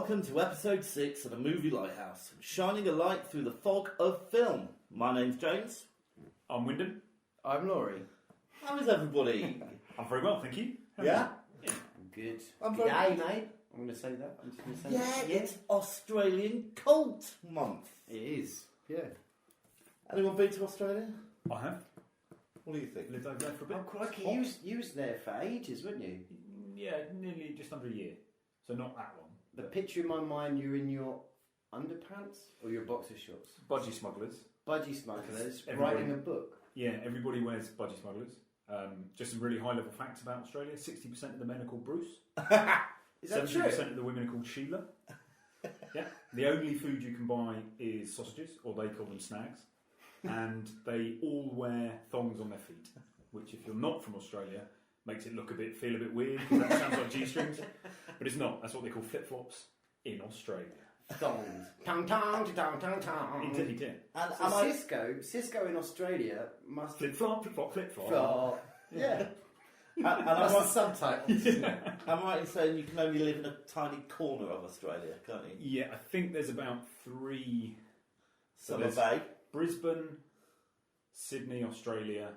welcome to episode 6 of the Movie Lighthouse, shining a light through the fog of film. My name's James. I'm Wyndham. I'm Laurie. How is everybody? I'm very well, thank you. Yeah? I'm good. I'm Good very day, mate. I'm going to say that. I'm just going to say Yeah, that. it's Australian Cult Month. It is. Yeah. Anyone been to Australia? I have. What do you think? Lived over there for a bit. Oh, crikey. You was there for ages, weren't you? Yeah, nearly just under a year. So not that long. The picture in my mind, you're in your underpants or your boxer shorts? Budgie smugglers. Budgie smugglers, Everybody- writing a book. Yeah, everybody wears budgie smugglers. Just some really high level facts about Australia. 60% of the men are called Bruce. Is that 70% true? of the women are called Sheila. Yeah. The only food you can buy is sausages, or they call them snags. And they all wear thongs on their feet, which if you're not from Australia, makes it feel a bit weird, because that sounds like G-strings. But it's not. That's what they call flip-flops in Australia. Thongs. Tong tong tong tong tong. Indeed, yeah. And So Cisco in Australia must Flip-flop, flip-flop, flip-flop. flop. Yeah. and That's the subtitle. I'm right in saying you can only live in a tiny corner of Australia, can't you? Yeah, I think there's about 3... Summer there's- Bay. Brisbane, Sydney, Australia,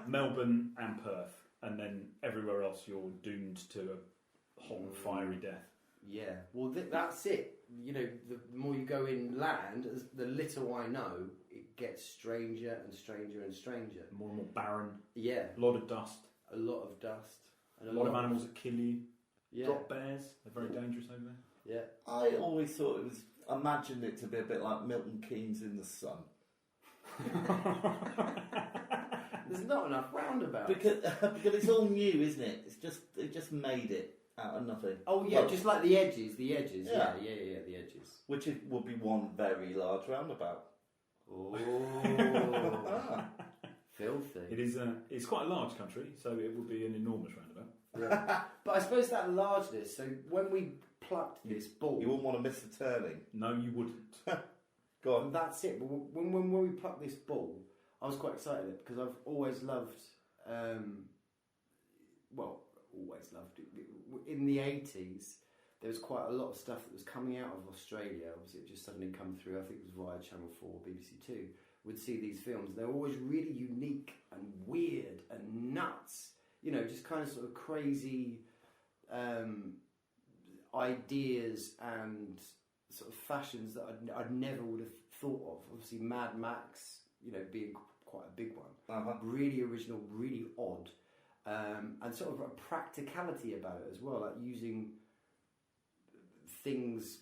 Melbourne and Perth. And then everywhere else you're doomed to a hot, fiery death. Yeah, well, that's it. You know, the more you go inland, the little I know, it gets stranger and stranger and stranger. More and more barren, Yeah, a lot of dust, a lot of dust. And a lot of animals that kill you. Yeah, Drop bears, they're very dangerous over there. yeah. I always thought imagined it to be a bit like Milton Keynes in the sun. There's not enough roundabouts. Because it's all new, isn't it? They just made it out of nothing. Oh yeah, Well, just like the edges. Yeah, Yeah. the edges. which would be one very large roundabout. Oh, filthy. It is it's quite a large country, so it would be an enormous roundabout. Yeah. But I suppose that largeness. So when we plucked this ball, You wouldn't want to miss the turning. No, you wouldn't. Go on. and that's it. But when we plucked this ball, I was quite excited because I've always loved, always loved it. In the 80s, there was quite a lot of stuff that was coming out of Australia. Obviously, it just suddenly come through. I think it was via Channel 4, BBC 2. Would see these films. They were always really unique and weird and nuts. You know, just kind of sort of crazy ideas and sort of fashions that I'd never would have thought of. Obviously, Mad Max, you know, being quite a big one. Uh-huh. Really original, really odd. And sort of a practicality about it as well, like using things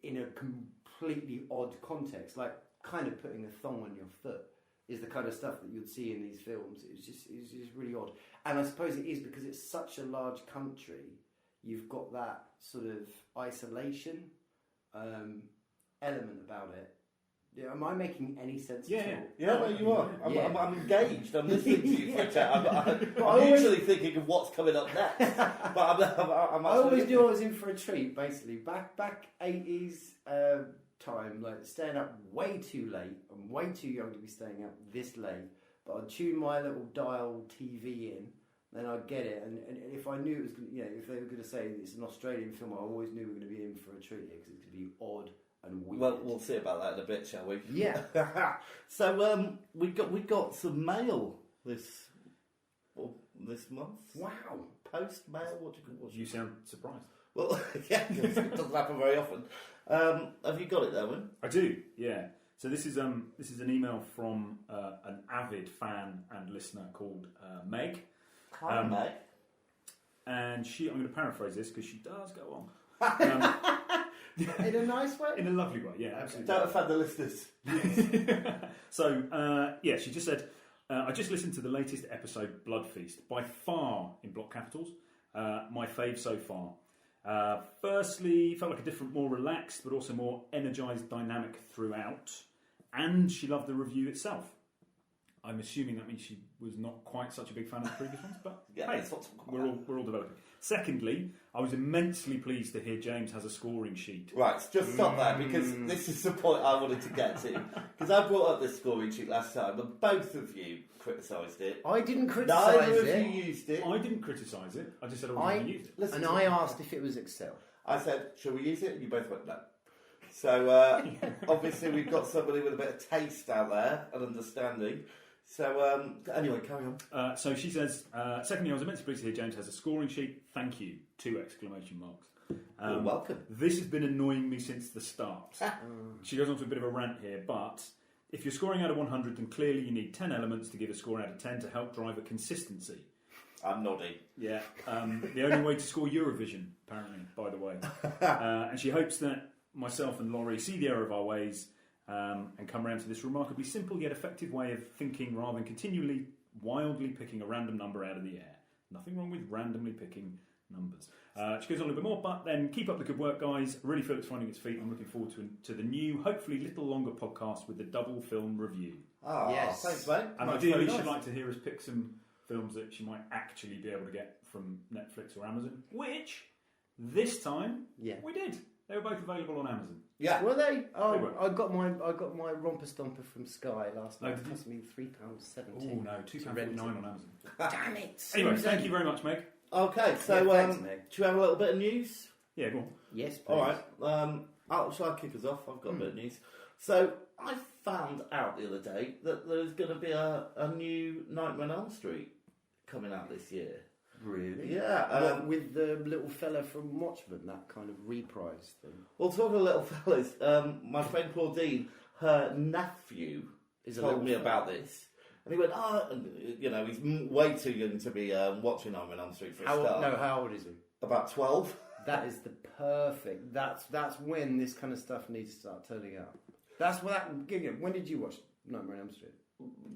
in a completely odd context, like kind of putting a thong on your foot is the kind of stuff that you'd see in these films. It's just really odd. And I suppose it is because it's such a large country, you've got that sort of isolation element about it. Yeah, am I making any sense at all? Yeah, no, you are. Yeah. I'm engaged. I'm listening to you for a chat. I'm always- usually thinking of what's coming up next. But I'm I always knew I was in for a treat, basically. Back 80s time, like staying up way too late. I'm way too young to be staying up this late. But I'd tune my little dial TV in, then I'd get it. And if I knew it was, if they were going to say it's an Australian film, I always knew we were going to be in for a treat because it's going to be odd and weird. Well, we'll see about that in a bit, shall we? Yeah. So we got some mail this month. Wow. Post mail. What do you call it? You sound surprised. Well, yeah, it doesn't happen very often. Have you got it there, Win? I do, yeah. So this is an email from an avid fan and listener called Meg. Hi, Meg. And I'm going to paraphrase this because she does go on. In a nice way? In a lovely way, yeah, absolutely. Don't offend the listeners. So, she just said, I just listened to the latest episode, Blood Feast, by far, in block capitals, my fave so far. Firstly, felt like a different, more relaxed, but also more energised dynamic throughout. And she loved the review itself. I'm assuming that means she was not quite such a big fan of the previous ones, but Yeah, hey, it's not so we're all developing. Secondly, I was immensely pleased to hear James has a scoring sheet. Right, just stop there because this is the point I wanted to get to. Because I brought up this scoring sheet last time, and both of you criticised it. I didn't criticise Neither of it. you used it. I didn't criticise it. I just said I wasn't going to use it. Listen And to I me. asked if it was Excel. I said, shall we use it? And you both went, no. So obviously we've got somebody with a bit of taste out there and understanding. So anyway, carry on. So she says, secondly, I was immensely pleased to hear James has a scoring sheet. Thank you. 2 exclamation marks. You're welcome. This has been annoying me since the start. She goes on to a bit of a rant here, but if you're scoring out of 100, then clearly you need 10 elements to give a score out of 10 to help drive a consistency. I'm nodding. Yeah. The only way to score Eurovision, apparently, by the way. And she hopes that myself and Laurie see the error of our ways and come around to this remarkably simple yet effective way of thinking rather than continually wildly picking a random number out of the air. Nothing wrong with randomly picking numbers. She goes on a little bit more, but then keep up the good work, guys. I really feel it's finding its feet. I'm looking forward to the new, hopefully little longer podcast with the double film review. Oh, yes. Thanks, mate. And ideally, she'd like to hear us pick some films that she might actually be able to get from Netflix or Amazon, which this time we did. They were both available on Amazon. Yeah, were they? Oh, they were. I got my Romper Stomper from Sky last night. It cost me £3.70. Oh no, £2.49 on Amazon. Damn it! Anyway, thank you very much, Meg. Okay, so thanks, Meg. should we have a little bit of news? Yeah, go on. Yes, please. All right. Shall I kick us off? I've got a bit of news. So I found out the other day that there's going to be a new Nightmare on Elm Street coming out this year. Really? Yeah. With the little fella from Watchmen, that kind of reprise thing. Well, talking of little fellas, my friend Claudine, her nephew, told me about this. And he went, he's way too young to be watching Nightmare on Elm Street for a start. No, how old is he? About 12. That is the perfect. That's when this kind of stuff needs to start turning up. That's what that. When did you watch Nightmare on Elm Street?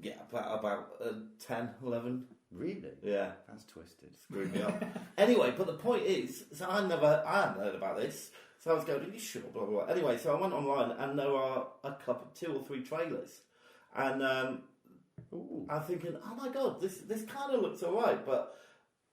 Yeah, about 10, 11. Really? Yeah. That's twisted. Screwed me up. Anyway, but the point is, so I hadn't heard about this. So I was going, are you sure? Blah, blah, blah. Anyway, so I went online and there are a couple, 2 or 3 trailers. And I'm thinking, oh my God, this kind of looks alright, but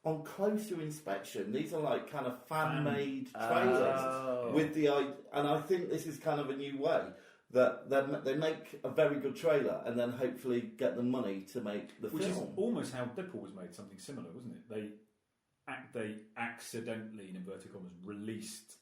on closer inspection, these are like kind of fan-made trailers with the and I think this is kind of a new way that they make a very good trailer and then hopefully get the money to make the film. Which is almost how Deadpool was made, something similar, wasn't it? They accidentally, in inverted commas, released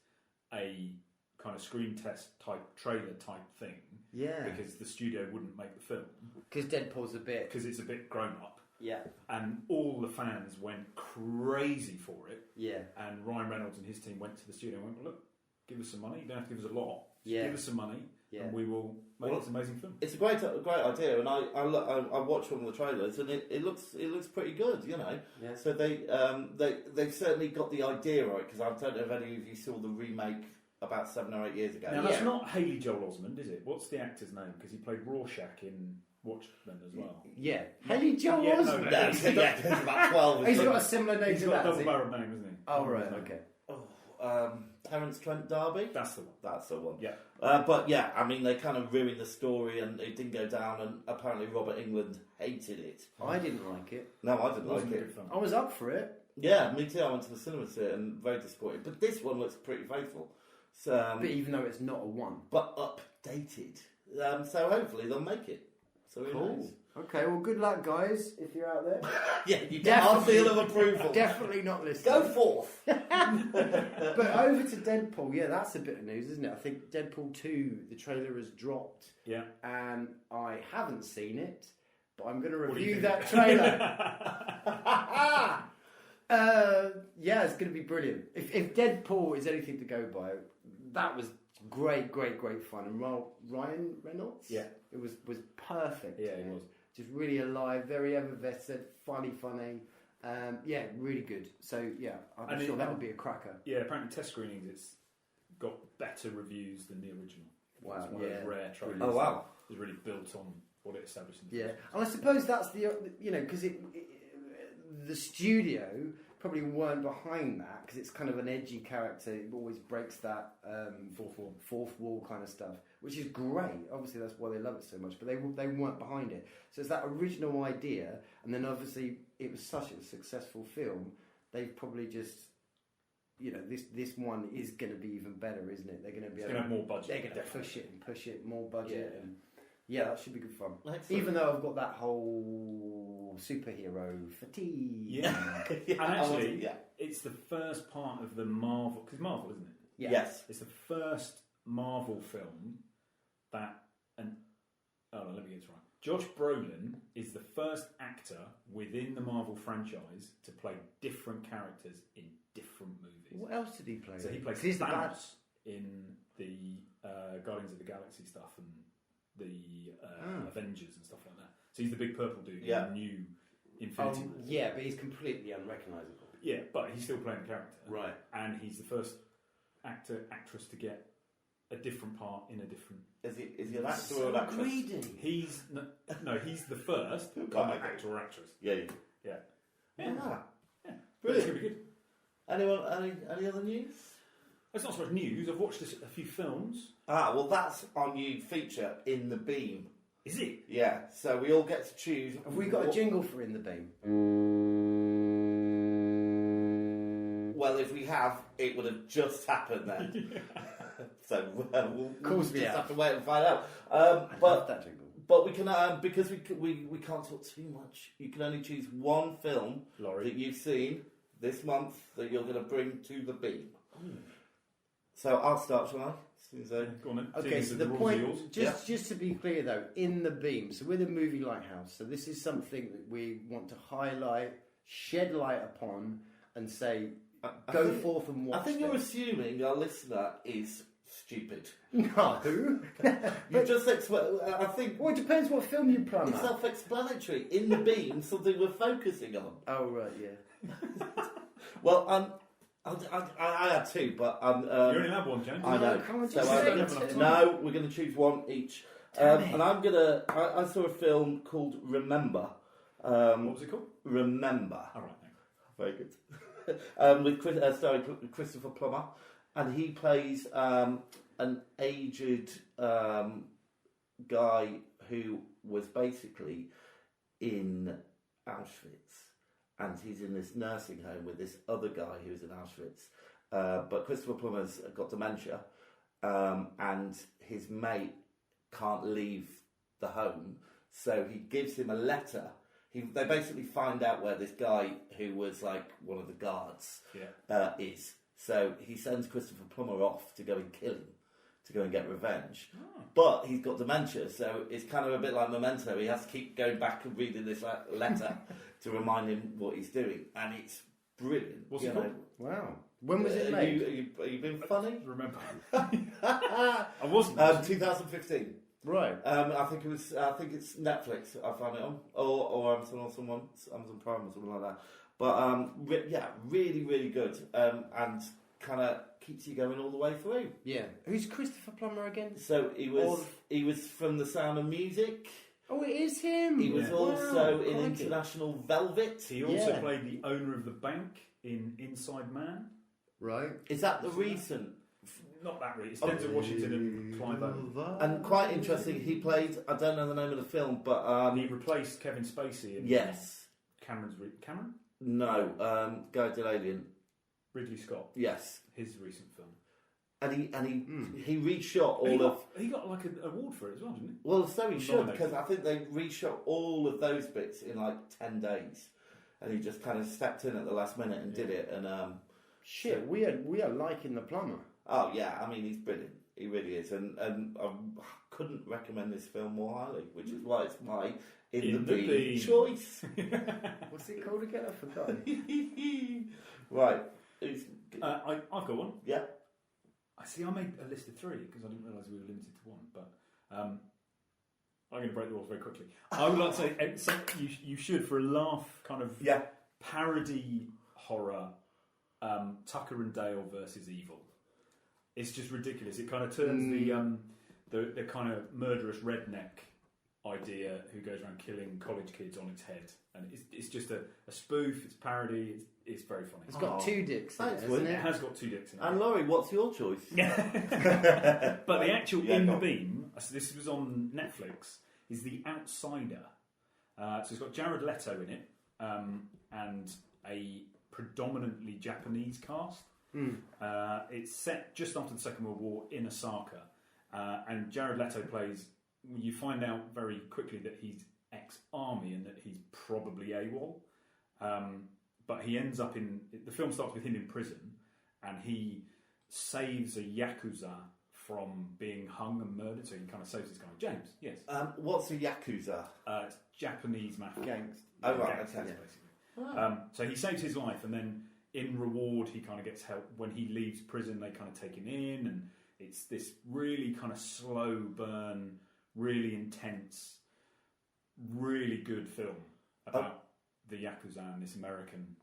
a kind of screen test type trailer type thing. Yeah. Because the studio wouldn't make the film. Because Deadpool's because it's a bit grown up. Yeah. And all the fans went crazy for it. Yeah. And Ryan Reynolds and his team went to the studio and went, well, look, give us some money. You don't have to give us a lot. Yeah. Give us some money. Yeah. And we will make this amazing film. It's a great idea, and I watched one of the trailers, and it looks pretty good, you know. Yeah. So they've certainly got the idea right, because I don't know if any of you saw the remake about 7 or 8 years ago. Now that's not Haley Joel Osment, is it? What's the actor's name? Because he played Rorschach in Watchmen as well. Yeah, Haley Joel Osment. No, he's about 12. He's got a similar name to that. He's got a double-barreled name, hasn't he? Oh right, okay. Terence Trent D'Arby? That's the one. That's the one. Yeah. But yeah, I mean, they kind of ruined the story and it didn't go down, and apparently Robert Englund hated it. I didn't like it. No, I didn't like it. I was up for it. Yeah, me too. I went to the cinema to see it and very disappointed. But this one looks pretty faithful. So, but even though it's not a 1. But updated. So hopefully they'll make it. So who knows? Okay, well, good luck, guys, if you're out there. Yeah, you get our seal of approval. Definitely not listening. Go forth. But over to Deadpool. Yeah, that's a bit of news, isn't it? I think Deadpool 2, the trailer has dropped. Yeah. And I haven't seen it, but I'm going to review that trailer. Yeah, it's going to be brilliant. If Deadpool is anything to go by, that was great fun. And Ryan Reynolds? Yeah. It was perfect. Yeah, it was. Just really alive, very effervescent, funny. Yeah, really good. So yeah, I'm sure that would be a cracker. Yeah, apparently test screenings, it's got better reviews than the original. Wow, it's one of those rare trailers. Oh wow, it's really built on what it established. In the and I suppose that's because the studio probably weren't behind that because it's kind of an edgy character. It always breaks that fourth wall kind of stuff, which is great. Obviously, that's why they love it so much. But they weren't behind it. So it's that original idea, and then obviously it was such a successful film. They've probably just, this one is going to be even better, isn't it? They're going to be. It's going to have more budget. They're going to push it, more budget, and. Yeah, that should be good fun. Excellent. Even though I've got that whole superhero fatigue. Yeah. And actually, it's the first part of the Marvel... Because Marvel, isn't it? Yeah. Yes. It's the first Marvel film that, let me get this right. Josh Brolin is the first actor within the Marvel franchise to play different characters in different movies. What else did he play? So he plays He's the bad- Thanos in the Guardians of the Galaxy stuff and the Avengers and stuff like that. So he's the big purple dude in the new Infinity War. Yeah, but he's completely unrecognisable. Yeah, but he's still playing the character. Right. And he's the first actress to get a different part in a different... Is he an actor or an actress? Greedy. He's the first Right, okay. actor or actress. Yeah. Yeah. Yeah. Yeah. Brilliant. It's going to be good. Anyone? Any other news? It's not so much news. I've watched a few films. Well, that's our new feature, In the Beam. Is it? Yeah, so we all get to choose. Have we got a jingle for In the Beam? Well, if we have, it would have just happened then. So we'll just have to wait and find out. I love that jingle. But we can, because we can't talk too much. You can only choose one film that you've seen this month that you're going to bring to the Beam. So I'll start, shall I? Go on then. Okay, so the point, just to be clear though, In the Beam, so we're the Movie Lighthouse, so this is something that we want to highlight, shed light upon, and say, go forth and watch. I think you're assuming our listener is stupid. No. You just I think... Well, it depends what film you plumb It's at. self-explanatory. In the Beam, something we're focusing on. Oh, right, yeah. Well, I had two, but you only have one, James. I know. Can't So just say two. no, we're going to choose one each. And I'm gonna. I saw a film called Remember. What was it called? Remember. All right, thanks. Very good. With starring Christopher Plummer, and he plays an aged guy who was basically in Auschwitz. And he's in this nursing home with this other guy who's in Auschwitz. But Christopher Plummer's got dementia, and his mate can't leave the home, so he gives him a letter. They basically find out where this guy, who was like one of the guards, is. So he sends Christopher Plummer off to go and kill him, to go and get revenge. Oh. But he's got dementia, so it's kind of a bit like Memento. He has to keep going back and reading this letter to remind him what he's doing, and it's brilliant. What's it called? Wow. When was it made? Are you being funny? Remember? I wasn't. 2015. Right. I think it's Netflix. I found it on, or Amazon or Amazon Prime or something like that. But really, really good, and kind of keeps you going all the way through. Yeah. Who's Christopher Plummer again? So he was from The Sound of Music. Oh, it is him. He was also in International Velvet. He also played the owner of the bank in Inside Man. Right. Is that the recent? Not that really. It's Denzel Washington and Clive Owen. And quite interesting, he played, I don't know the name of the film, but... he replaced Kevin Spacey in... Yes. Cameron? No, Guy Delalian. Ridley Scott. Yes. His recent film. And he reshot all He got like an award for it as well, didn't he? Well, so he should, because I think they reshot all of those bits in like 10 days. And he just kind of stepped in at the last minute and did it. And shit, we are liking the Plumber. Oh yeah, I mean he's brilliant. He really is, and I couldn't recommend this film more highly, which is why it's my in the Beam choice. What's it called again? I forgot. Right, I've got one. Yeah. I made a list of three because I didn't realise we were limited to one. But I'm going to break the rules very quickly. I would like to say you should, for a laugh, kind of parody horror. Tucker and Dale versus Evil. It's just ridiculous. It kind of turns the kind of murderous redneck idea who goes around killing college kids on its head, and it's just a spoof. It's parody. It's very funny. It's got two dicks in it, Thanks, hasn't It it? has got two dicks in it. And Laurie, what's your choice? But the actual In the Beam, so this was on Netflix, is The Outsider. So it's got Jared Leto in it, and a predominantly Japanese cast. It's set just after the Second World War in Osaka, and Jared Leto plays. You find out very quickly that he's ex-army and that he's probably AWOL. But he ends up the film starts with him in prison, and he saves a yakuza from being hung and murdered. So he kind of saves this guy. James, yes. What's a yakuza? It's Japanese mafia. Gangster. Oh right, Gangsters, okay. basically. Oh. So he saves his life, and then in reward, he kind of gets help. When he leaves prison, they kind of take him in, and it's this really kind of slow burn, really intense, really good film about the yakuza and this American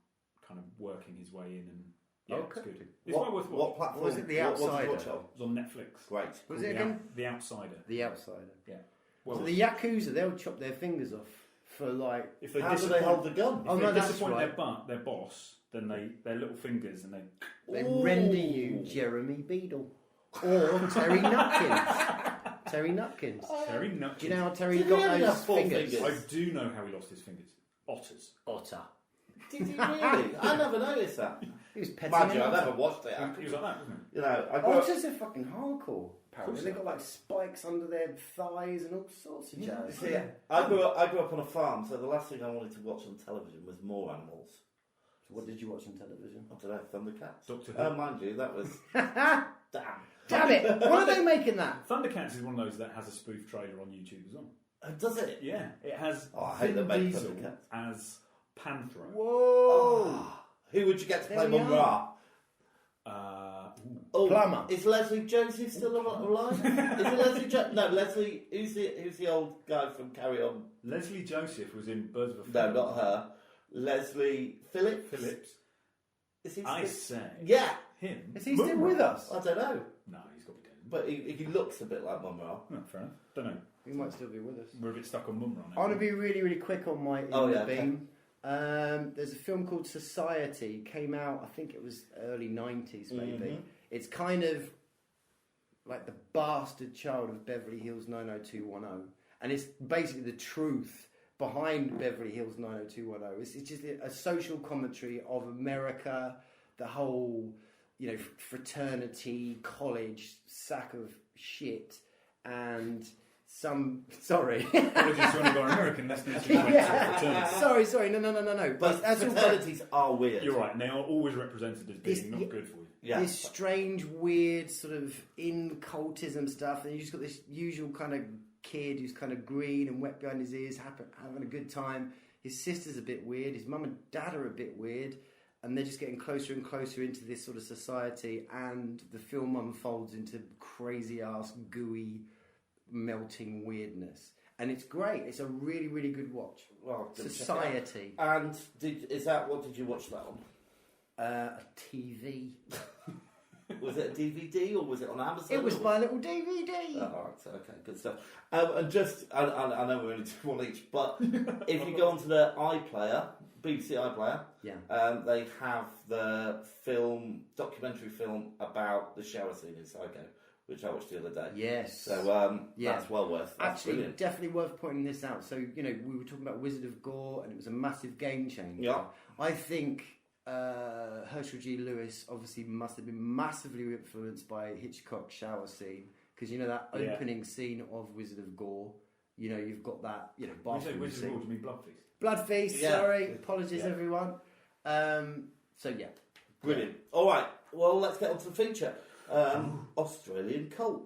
kind of working his way in, and it's good. It's well worth watching. What platform? Was it The Outsider? What did you watch on? It was on Netflix. Great. Was it again? The Outsider. The Outsider. Yeah. So the Yakuza, they'll chop their fingers off for like... If they How do they hold the gun? Oh, If no, they that's disappoint right. their boss, then their little fingers, and They render you Jeremy Beadle. Or Terry Nutkins. Terry Nutkins. Terry Nutkins. Do you know how Terry Did he got only those have 4 fingers? fingers? I do know how he lost his fingers. Otters. Otter. Did he really? I never noticed that. He was petting Mind you, an I otter. never watched it. He was like that, wasn't You know, I grew up. Otters are fucking hardcore. Apparently, course they've got like spikes under their thighs and all sorts of jazz. See, I grew up on a farm, so the last thing I wanted to watch on television was more animals. So what did you watch on television? I don't know, Thundercats. Doctor Who. Mind you, that was damn. Damn it! Why are they making that? Thundercats is one of those that has a spoof trailer on YouTube as well. Does it? Yeah, it has Oh, I hate Vin the make Diesel Thundercats. as Panthro. Whoa! Ah, who would you get to play There we Mum are. Ra? Oh, Plumber. Is Leslie Joseph still alive? Is it Leslie No, Leslie. Who's the old guy from Carry On? Leslie Joseph was in Birds of a No, Feather. not her. Leslie Phillips. Phillips. Is he I still... say. Yeah. Him. Is he still with us? I don't know, No, he's got to be dead. but he looks a bit like Mum Ra. No, fair enough. Don't know. He might still be with us. We're a bit stuck on Mumra now. I want to be really, really quick on my okay. beam. There's a film called Society. Came out, I think it was early 90s, maybe. Mm-hmm. It's kind of like the bastard child of Beverly Hills 90210. And it's basically the truth behind Beverly Hills 90210. It's just a social commentary of America, the whole, fraternity, college, sack of shit, and sorry. Apologies to any of our American listeners who went to fraternity. Sorry, no. But that's all fraternities are weird. You're right, and they are always represented as being not good for you. Yeah. This strange, weird sort of in-cultism stuff, and you just got this usual kind of kid who's kind of green and wet behind his ears, having a good time. His sister's a bit weird, his mum and dad are a bit weird, and they're just getting closer and closer into this sort of society, and the film unfolds into crazy-ass, gooey, melting weirdness. And it's great. It's a really, really good watch. Well, Society. And what did you watch that on? A TV. Was it a DVD or was it on Amazon? It was my little DVD. Oh, all right, so, okay, good stuff. And just, I know we're only doing one each, but if you go onto the iPlayer, BBC iPlayer, they have the documentary film about the shower scene in Psycho, which I watched the other day. Yes. So that's well worth. That's actually brilliant. definitely worth pointing this out. So we were talking about Wizard of Gore, and it was a massive game changer. Yeah. I think Herschel G. Lewis obviously must have been massively influenced by Hitchcock's shower scene, because that opening scene of Wizard of Gore. You've got that bathroom Wizard of scene. Gore, do you mean Blood Feast? Blood Feast. Yeah. Sorry, apologies everyone. So yeah, Brilliant. All right, well, let's get on to the feature. Australian cult.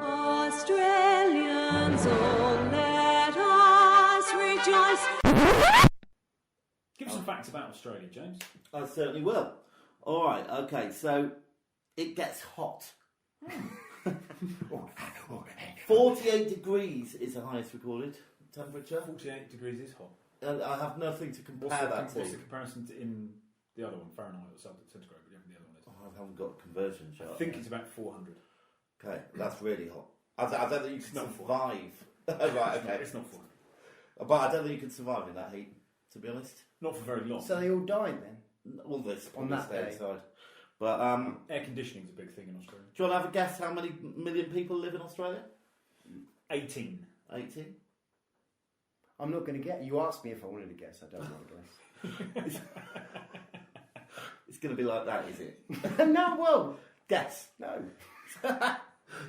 Australians, oh, let us rejoice. Give us some facts about Australia, James. I certainly will. All right, okay, so it gets hot. 48 degrees is the highest recorded temperature. 48 degrees is hot. And I have nothing to compare What's that the to. comparison to in the other one, Fahrenheit or centigrade, whatever the other one is? Oh, I haven't got a conversion chart. I think it's about 400. Okay, that's really hot. I don't think you can not survive. Oh, right, okay. It's not 400. But I don't think you can survive in that heat, to be honest. Not for very long. so they all died then. All this On that day. inside. But Air conditioning is a big thing in Australia. do you want to have a guess how many million people live in Australia? 18. 18? I'm not going to get. You asked me if I wanted to guess. I don't want to guess. It's going to be like that, is it? No, well, Guess. no.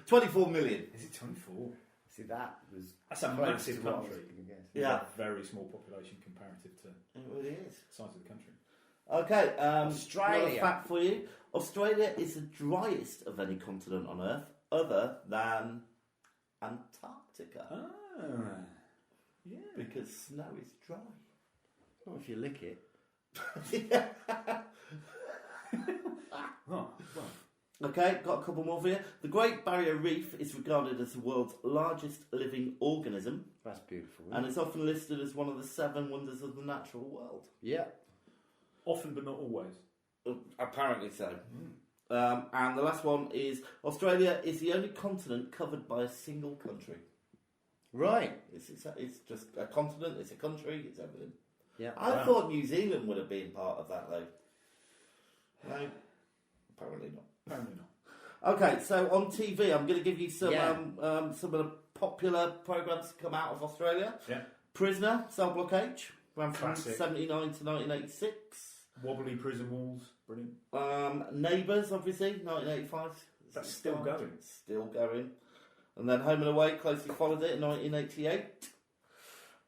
24 million. Is it 24? See, that was That's a close massive to what I was country. gonna guess. Yeah. A very small population comparative to It really is. the size of the country. Okay, Australia. another fact for you. Australia is the driest of any continent on Earth, other than Antarctica, Ah, yeah. because snow is dry. Not if you lick it. Oh, well, Okay, got a couple more for you. The Great Barrier Reef is regarded as the world's largest living organism, That's beautiful. Isn't and it? it's often listed as one of the 7 wonders of the natural world. Yeah. often but not always. Apparently so. And the last one is Australia is the only continent covered by a single country. Right. It's just a continent, it's a country, it's everything. Yeah. I thought New Zealand would have been part of that though. No, apparently not. Apparently not. Okay, so on TV, I'm going to give you some Yeah. some of the popular programs that come out of Australia. Yeah. Prisoner, Cell Block H, ran from Classic. 79 to 1986. Wobbly prison walls, brilliant. Neighbours, obviously, 1985. That's still going. Still going. And then Home and Away closely followed it in 1988.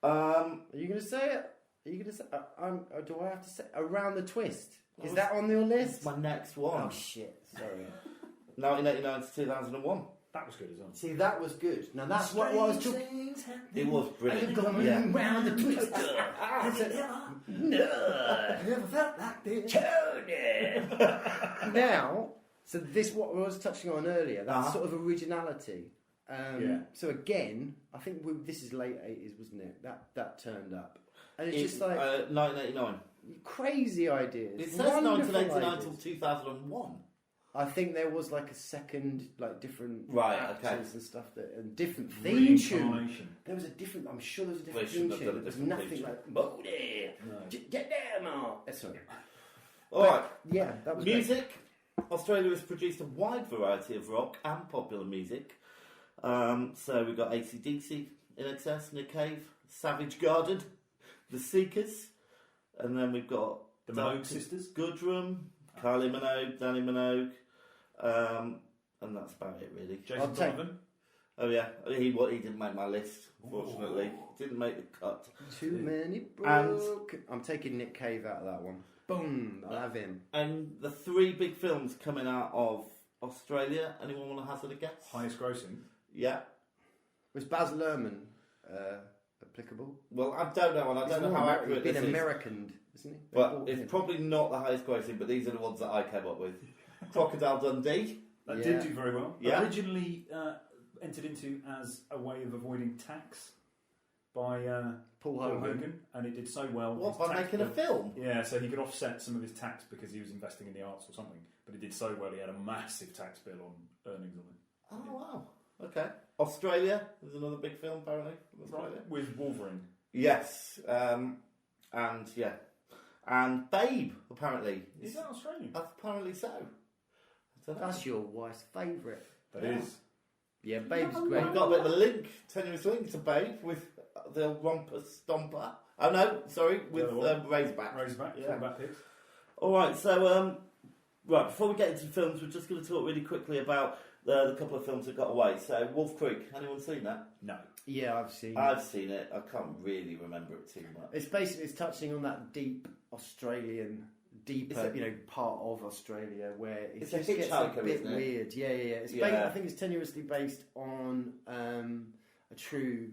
Are you going to say it? Are you going to say? Do I have to say Around the Twist? Is that on your list? It's my next one. Oh shit! Sorry. 1989 to 2001. That was good as well. See, that was good. Now that's what I was talking. It was brilliant. Going Yeah. round the twist. Never felt like this. Now, so this what I was touching on earlier. That Uh-huh. sort of originality. Yeah. So again, I think this is late 80s, wasn't it? That turned up, and it's just like 1989. crazy ideas. It says wonderful 1989 ideas. till 2001. I think there was like a second, like different Right, actors okay. and stuff and different theme tune. Reincarnation. There was a different. I'm sure there was a They different shouldn't theme have done tune. a There was different nothing theme like Bodie, No. get there, Mark. Sorry. All right. Yeah, that was great. Music. Australia has produced a wide variety of rock and popular music. So we've got AC/DC, In Excess, Nick Cave, Savage Garden, The Seekers, and then we've got The Minogue Sisters. Goodrum, Kylie Minogue, Danny Minogue, and that's about it really. Jason I'll take- Donovan. Oh yeah, he didn't make my list. Fortunately, didn't make the cut. Too many broke. I'm taking Nick Cave out of that one. Boom, I'll have him. And the 3 big films coming out of Australia. Anyone want to hazard a guess? Highest grossing. Yeah. Was Baz Luhrmann applicable? Well, I don't know, and I don't know how accurate He's this been is. Americaned, isn't he? They But bought it's him. probably not the highest grossing, but these are the ones that I came up with. Crocodile Dundee. That Yeah. did do very well. Yeah. Originally entered into as a way of avoiding tax by Paul Paul Hogan. Hogan, and it did so well. What, his by tax making a bill- film? Yeah, so he could offset some of his tax because he was investing in the arts or something. But it did so well, he had a massive tax bill on earnings on it. Oh, wow. Okay. Australia. There's another big film, apparently, from Australia. With Wolverine. Yes. And, yeah. And Babe, apparently. Is that Australian? Apparently so. I don't know. That's your wife's favourite. That Yeah. is. Yeah, Babe's We've great. got a bit of a link, tenuous link to Babe with the Romper Stomper. Oh no, sorry, with The other Razorback. Razorback, Yeah. back pigs. All right, so right before we get into the films, we're just going to talk really quickly about the couple of films that got away. So Wolf Creek, anyone seen that? No. Yeah, I've seen. I've seen it. I can't really remember it too much. It's basically touching on that deep Australian, deeper, Is it- part of Australia where it It's a just gets a hitchhiker, bit isn't it? weird. Yeah. It's Yeah. I think it's tenuously based on a true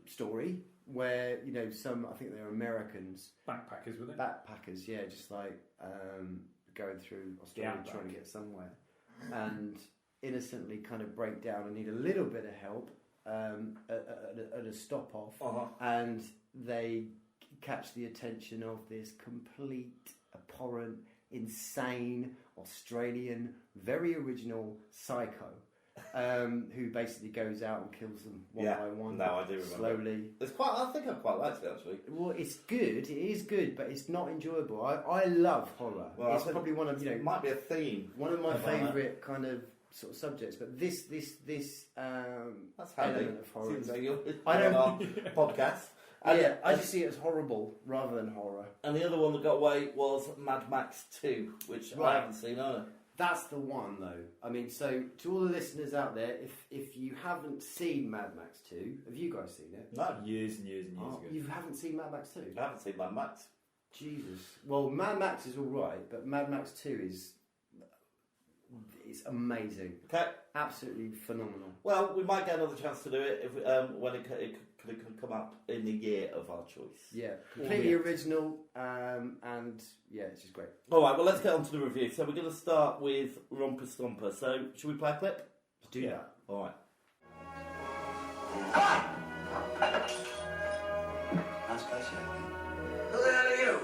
story where I think they're Americans, Backpackers, were they? backpackers. Yeah, just like going through Australia outback. trying to get somewhere, and innocently kind of break down and need a little bit of help at a stop off. Uh-huh. And they catch the attention of this complete, abhorrent, insane Australian, very original psycho, who basically goes out and kills them one Yeah, by one. no, I do remember. Slowly. It's quite. I think I quite liked it actually. Well, it's good. It is good, but it's not enjoyable. I love horror. Well, I it's think probably one of It might be a theme. one of my about that. favourite kind of sort of subjects. But this That's handy. element of horror. Seems like you're I don't- on our podcast. And, Yeah, I just see it as horrible rather than horror. and the other one that got away was Mad Max 2, which I Right. haven't seen either. That's the one, though. I mean, so to all the listeners out there, if you haven't seen Mad Max 2, have you guys seen it? No. Years and years and years ago. You haven't seen Mad Max 2? I haven't seen Mad Max. Jesus. Well, Mad Max is all right, but Mad Max 2 is amazing. Okay. Absolutely phenomenal. Well, we might get another chance to do it if when it could come up in the year of our choice. Yeah, completely original, and yeah, it's just great. All right, well, let's get on to the review. So we're going to start with Romper Stomper. So should we play a clip? Let's do that. All right. Nice place, Who the hell are you?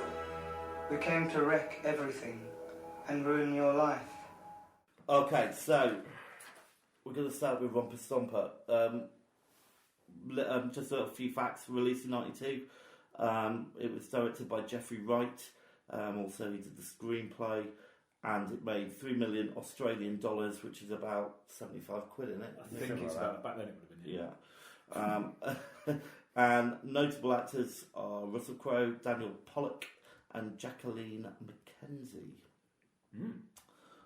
We came to wreck everything and ruin your life. Okay, so we're going to start with Romper Stomper. Just a few facts. Released in '92. It was directed by Jeffrey Wright. Also, he did the screenplay, and it made $3 million Australian dollars, which is about 75 quid, isn't it? I think it's about, back then it would have been. Yeah. And notable actors are Russell Crowe, Daniel Pollock, and Jacqueline McKenzie.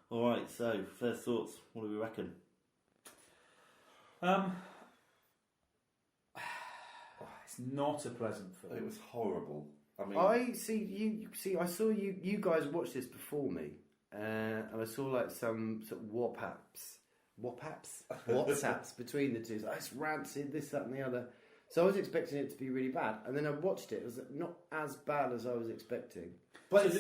All right, so first thoughts. What do we reckon? It's not a pleasant film. It was horrible. I mean, I saw you guys watch this before me, and I saw like some sort of WhatsApps between the two. It's like, it's rancid, this, that, and the other. So I was expecting it to be really bad, and then I watched it. It was not as bad as I was expecting. but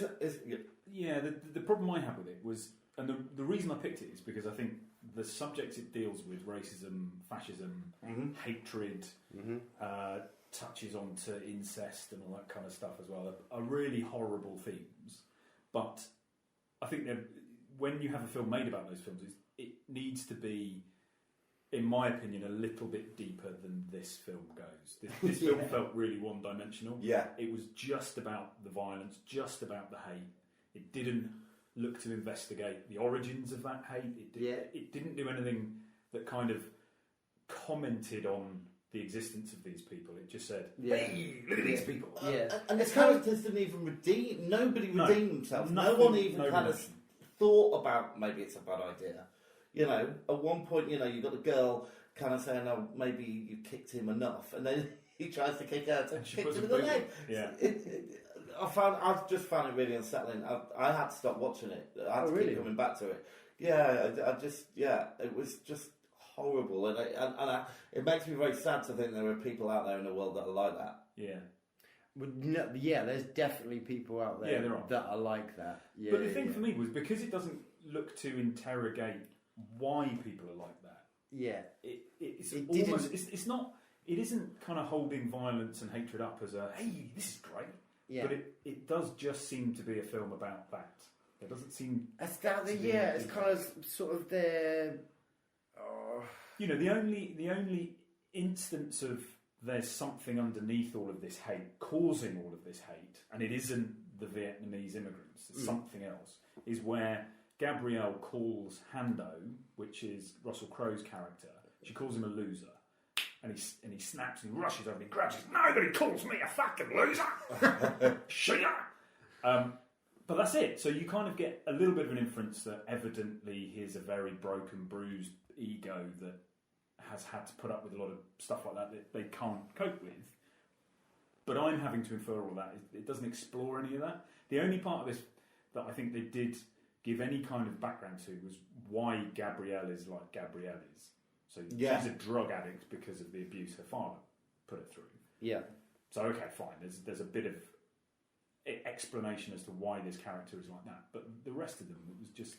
Yeah, the problem I had with it was, and the reason I picked it is because I think the subjects it deals with, racism, fascism, hatred, touches onto incest and all that kind of stuff as well, are really horrible themes. But I think that when you have a film made about those films, it needs to be, in my opinion, a little bit deeper than this film goes. This film felt really one-dimensional. Yeah. It was just about the violence, just about the hate. It didn't look to investigate the origins of that hate. It didn't do anything that kind of commented on the existence of these people. It just said, hey, look at these people. And the characters didn't even redeem. Nobody redeemed themselves. No one even kind of thought about maybe it's a bad idea. You know, at one point, you know, you've got the girl kind of saying, "Oh, maybe you kicked him enough," and then he tries to kick her, and she kicks him in the leg. Yeah. I've just found it really unsettling. I had to stop watching it. I had to keep coming back to it. Yeah, it was just horrible, and it makes me very sad to think there are people out there in the world that are like that. Yeah. Well, no, there's definitely people out there that are like that. Yeah, but the thing for me was, because it doesn't look to interrogate why people are like that. Yeah. It isn't kind of holding violence and hatred up as a, hey, this is great. Yeah. But it does just seem to be a film about that. It doesn't seem... It's kind of sort of their... You know, the only instance of there's something underneath all of this hate, causing all of this hate, and it isn't the Vietnamese immigrants, it's something else, is where Gabrielle calls Hando, which is Russell Crowe's character, she calls him a loser. And he snaps and he rushes over and he grabs his, nobody calls me a fucking loser! Shut up! But that's it. So you kind of get a little bit of an inference that evidently he's a very broken, bruised ego that has had to put up with a lot of stuff like that they can't cope with. But I'm having to infer all that. It doesn't explore any of that. The only part of this that I think they did give any kind of background to was why Gabrielle is like Gabrielle is. So she's a drug addict because of the abuse her father put her through. Yeah. So okay, fine. There's a bit of explanation as to why this character is like that, but the rest of them, it was just...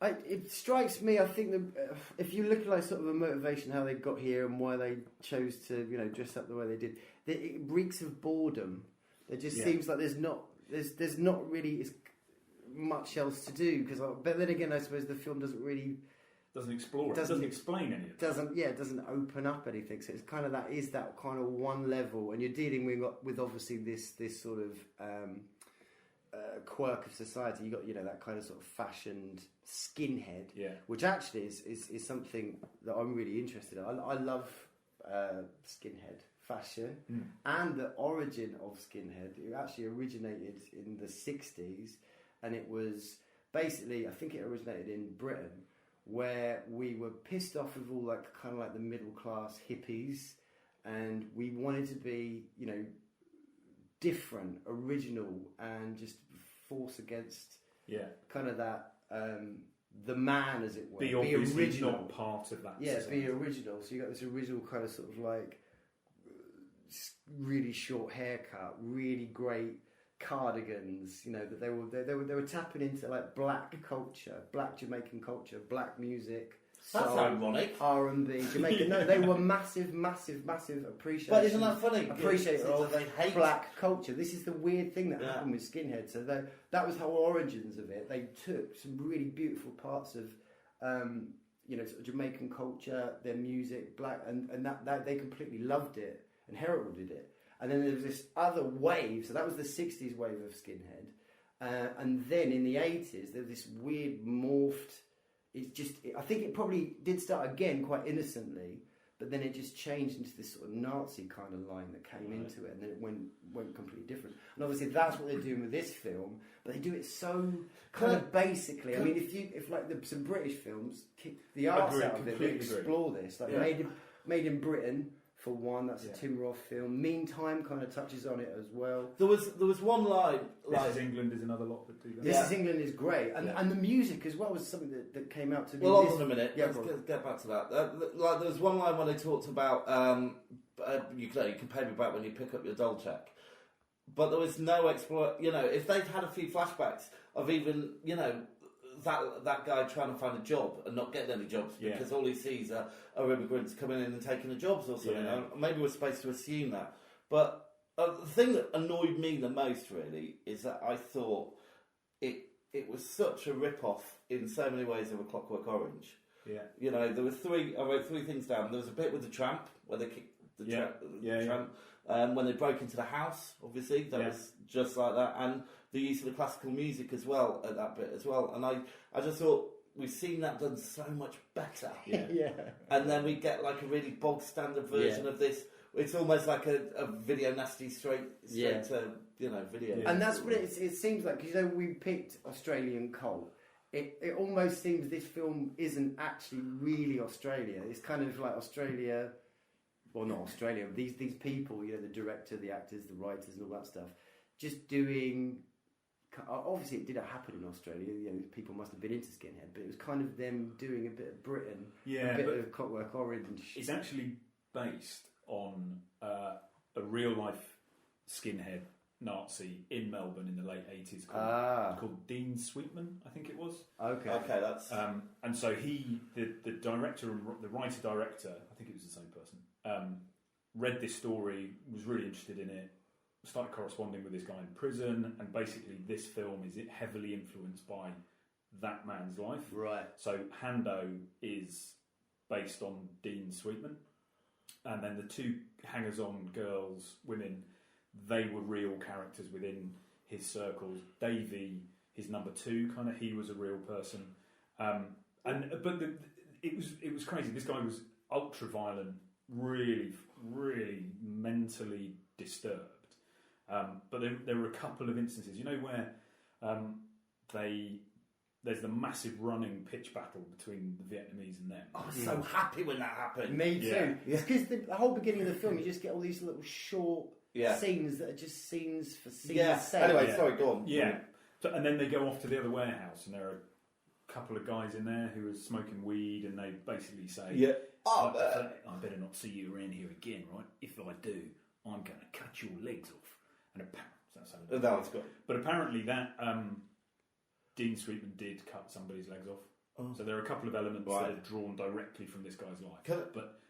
It strikes me, I think, that if you look at like sort of a motivation, how they got here and why they chose to, you know, dress up the way they did, it reeks of boredom. It just seems like there's not really much else to do. But then again, I suppose the film doesn't really... Doesn't explore it. Doesn't explain any of it. It doesn't open up anything. So it's kind of that kind of one level, and you're dealing with obviously this sort of quirk of society. You got, you know, that kind of sort of fashioned skinhead, which actually is something that I'm really interested in. I love skinhead fashion and the origin of skinhead. It actually originated in the 60s, and it was basically, I think it originated in Britain, where we were pissed off with all like kind of like the middle class hippies, and we wanted to be, you know, different, original, and just force against kind of that the man, as it were. Be original, not part of that. Yeah, society. be original. So you got this original kind of sort of like really short haircut, really great cardigans. You know, that they were tapping into like black culture, black Jamaican culture, black music. That's soul, ironic. R&B, Jamaican. No, they were massive appreciation. But isn't that funny? Appreciator of they hate black culture. This is the weird thing that happened with Skinhead. So that was how origins of it. They took some really beautiful parts of, you know, sort of Jamaican culture, their music, black, and that they completely loved it and heralded it. And then there was this other wave. So that was the '60s wave of Skinhead, and then in the '80s there was this weird morphed. I think it probably did start again quite innocently, but then it just changed into this sort of Nazi kind of line that came into it, and then it went completely different. And obviously that's what they're doing with this film, but they do it so kind of basically. I mean, if like some British films kick the arse out of it, they explore this, like made in Britain. For one, that's a Tim Roth film. Meantime kind of touches on it as well. There was one line. This Is England is another lot that do that. This Is England is great, and the music as well was something that came out to me. Well, hold on a minute. Let's get back to that. Like there was one line when they talked about you can pay me back when you pick up your doll check, but there was no You know, if they'd had a few flashbacks of even that guy trying to find a job and not getting any jobs because all he sees are immigrants coming in and taking the jobs or something. Yeah. Maybe we're supposed to assume that. But the thing that annoyed me the most, really, is that I thought it was such a rip-off in so many ways of A Clockwork Orange. Yeah. You know, I wrote three things down. There was a bit with the tramp, where they kicked the tramp. When they broke into the house, obviously, that was just like that. And the use of the classical music as well at that bit as well. And I just thought, we've seen that done so much better. Yeah. And then we get like a really bog standard version of this. It's almost like a video nasty straight to, video. Yeah. And that's what it seems like, because we picked Australian Cult. It almost seems this film isn't actually really Australia. It's kind of like Australia, well, not Australia. These people, the director, the actors, the writers, and all that stuff, just doing. Obviously, it didn't happen in Australia. People must have been into Skinhead, but it was kind of them doing a bit of Britain, a bit of Clockwork Orange. It's actually based on a real life Skinhead Nazi in Melbourne in the late 80s called Dean Sweetman, I think it was. Okay, that's and so he, the director and the writer director, I think it was the same person, read this story, was really interested in it, started corresponding with this guy in prison, and basically this film is heavily influenced by that man's life. Right. So Hando is based on Dean Sweetman, and then the two hangers-on girls, women, they were real characters within his circles. Davey, his number two, he was a real person, it was crazy. This guy was ultra violent, really, really mentally disturbed. But there were a couple of instances, where there's the massive running pitch battle between the Vietnamese and them. I was so happy when that happened. Me too. Because the whole beginning of the film, you just get all these little short scenes that are just scenes for scenes' sake. Anyway, sorry, go on. Yeah. So, and then they go off to the other warehouse, and there are a couple of guys in there who are smoking weed, and they basically say, I better not see you around here again, right? If I do, I'm going to cut your legs off. And but apparently that Dean Sweetman did cut somebody's legs off. Oh. So there are a couple of elements that are drawn directly from this guy's life. But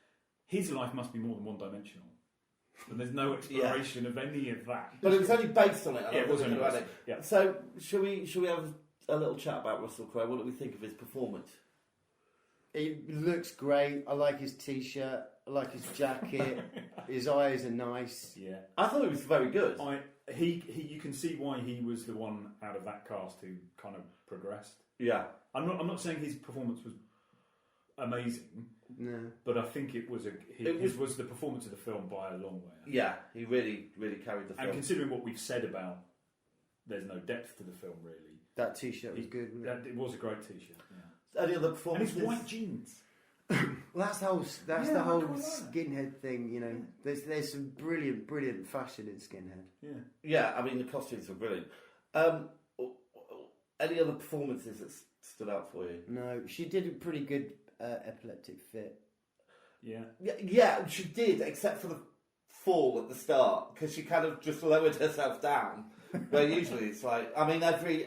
his life must be more than one-dimensional. And there's no exploration of any of that. But it was only based on it. It was only based on it. Yeah. So should we have a little chat about Russell Crowe? What do we think of his performance? He looks great. I like his t-shirt. I like his jacket. His eyes are nice. Yeah, I thought he was very good. You can see why he was the one out of that cast who kind of progressed. Yeah, I'm not saying his performance was amazing. No, but I think it was the performance of the film by a long way. Yeah, he really carried the film. And considering what we've said about there's no depth to the film really. That T-shirt was good. Wasn't it? It was a great T-shirt. Yeah. Any other And performances? it's white jeans. Well, that's the whole I quite like skinhead thing. You know, there's some brilliant fashion in skinhead. Yeah. Yeah, I mean the costumes were brilliant. Any other performances that stood out for you? No, she did a pretty good epileptic fit. Yeah. Yeah, she did, except for the fall at the start because she kind of just lowered herself down. Where usually it's like, I mean, every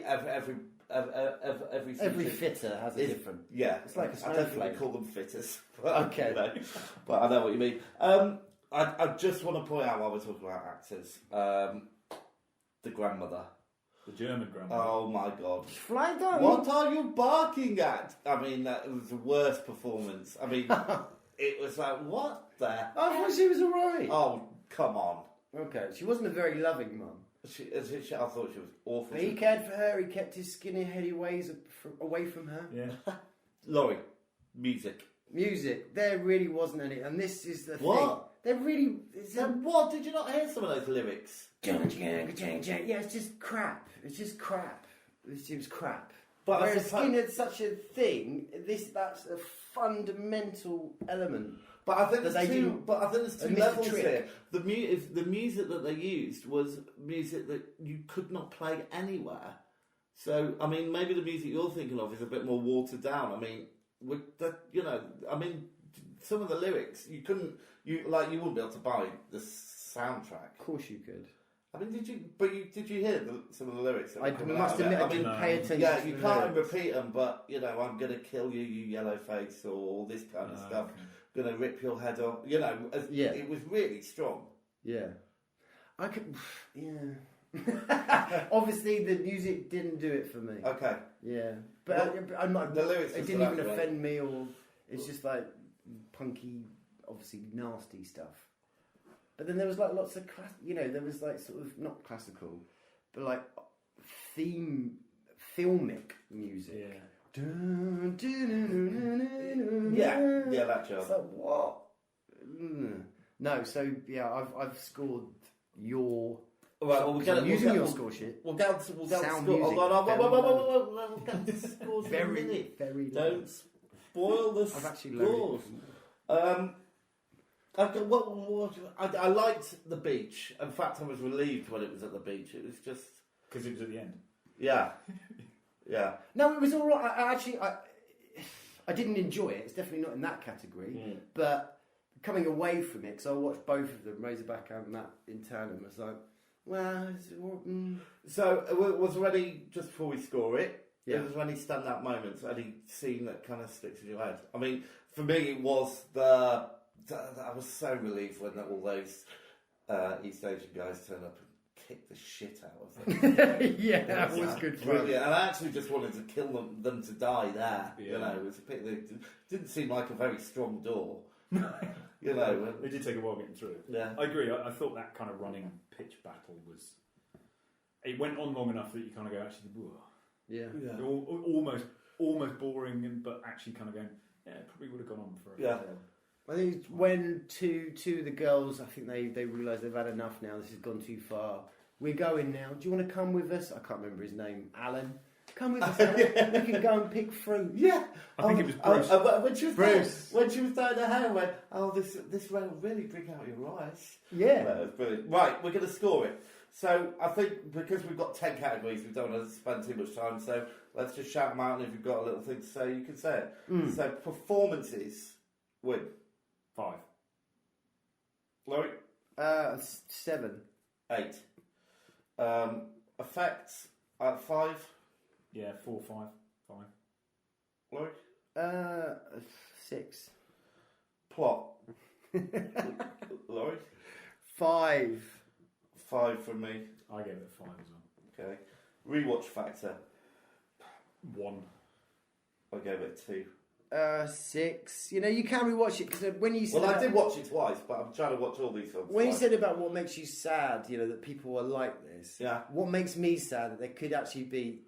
fitter has a different. Yeah, it's like a I don't think snowflake. we call them fitters. But, Okay, you know, but I know what you mean. I just want to point out while we're talking about actors, the grandmother. The German grandma. Oh my god! Fly down. What are you barking at? I mean, that was the worst performance. I mean, it was like, what the? I thought she was alright. Oh, come on. Okay, she wasn't a very loving mum. I thought she was awful. But he cared for her. He kept his skinny, heady ways away from her. Yeah. Laurie, music. Music. There really wasn't any, and this is the What? thing. There really. What? Did you not hear some of those lyrics? Yeah, it's just crap. It's just crap. It was crap. But I whereas suppose- skinhead's such a thing, that's a fundamental element. But I think That there's they two. didn't- But I think there's they two missed the levels trick. here. The music that they used was music that you could not play anywhere. So I mean, maybe the music you're thinking of is a bit more watered down. I mean, with the, I mean, some of the lyrics you couldn't. You wouldn't be able to buy the soundtrack. Of course you could. I mean, did you hear some of the lyrics? that I were coming must out of admit, it? I didn't pay attention. Yeah, to you the can't lyrics. repeat them, but I'm going to kill you, you yellow face, or all this kind of stuff. Okay. Going to rip your head off. Yeah. It was really strong. Yeah, I could. Yeah. Obviously, the music didn't do it for me. Okay. Yeah, but I'm not. The lyrics It just didn't even allowed, right? offend me, or it's just like punky, obviously nasty stuff. But then there was like lots of there was like sort of not classical, but like filmic music. Yeah. Yeah, that job. It's like what? No, so yeah, I've scored your. Right, well, using your score sheet. We'll go to Sound score. music. We'll get to scores in a Very, minute. very low. Don't spoil the I've actually scores. loaded. I liked the beach. In fact, I was relieved when it was at the beach. It was just Because it was at the end. yeah. No, it was all right. I didn't enjoy it. It's definitely not in that category. Mm. But coming away from it, because I watched both of them, Razorback and that in tandem, I was like, well, So, was there any, just before we score it, Yeah. was there any standout moments, any scene that kind of sticks in your head? I mean, for me, it was I was so relieved when all those East Asian guys turned up and kicked the shit out of them. yeah, that was good fun. Brilliant. And I actually just wanted to kill them to die there. Yeah. It was a pity. It didn't seem like a very strong door. They did take a while getting through it. Yeah. I agree. I thought that kind of running pitch battle was. It went on long enough that you kind of go, actually, whoa. Yeah. Almost boring, but actually kind of going, yeah, it probably would have gone on for a Yeah. while. I think it's when two of the girls, I think they realise they've had enough now. This has gone too far. We're going now. Do you want to come with us? I can't remember his name. Alan. Come with us, Alan. We can go and pick fruit. Yeah, I think it was Bruce. When she was Bruce. when she was down the hair, I went, "Oh, this will really bring out your eyes." Yeah. That was brilliant. Right, we're going to score it. So I think because we've got 10 categories, we don't want to spend too much time. So let's just shout them out, and if you've got a little thing to say, you can say it. So performances win. 5. Laurie, 7. 8. Effects at 5. Yeah, 4, 5. Laurie, 6. plot. Laurie, 5. 5 from me. I gave it a 5 as well. Okay. Rewatch factor. 1. I gave it a 2. 6. You know, you can rewatch it because when you said Well, I did watch it twice, but I'm trying to watch all these films. when you twice. said about what makes you sad, you know, that people are like this. Yeah. What makes me sad that there could actually be,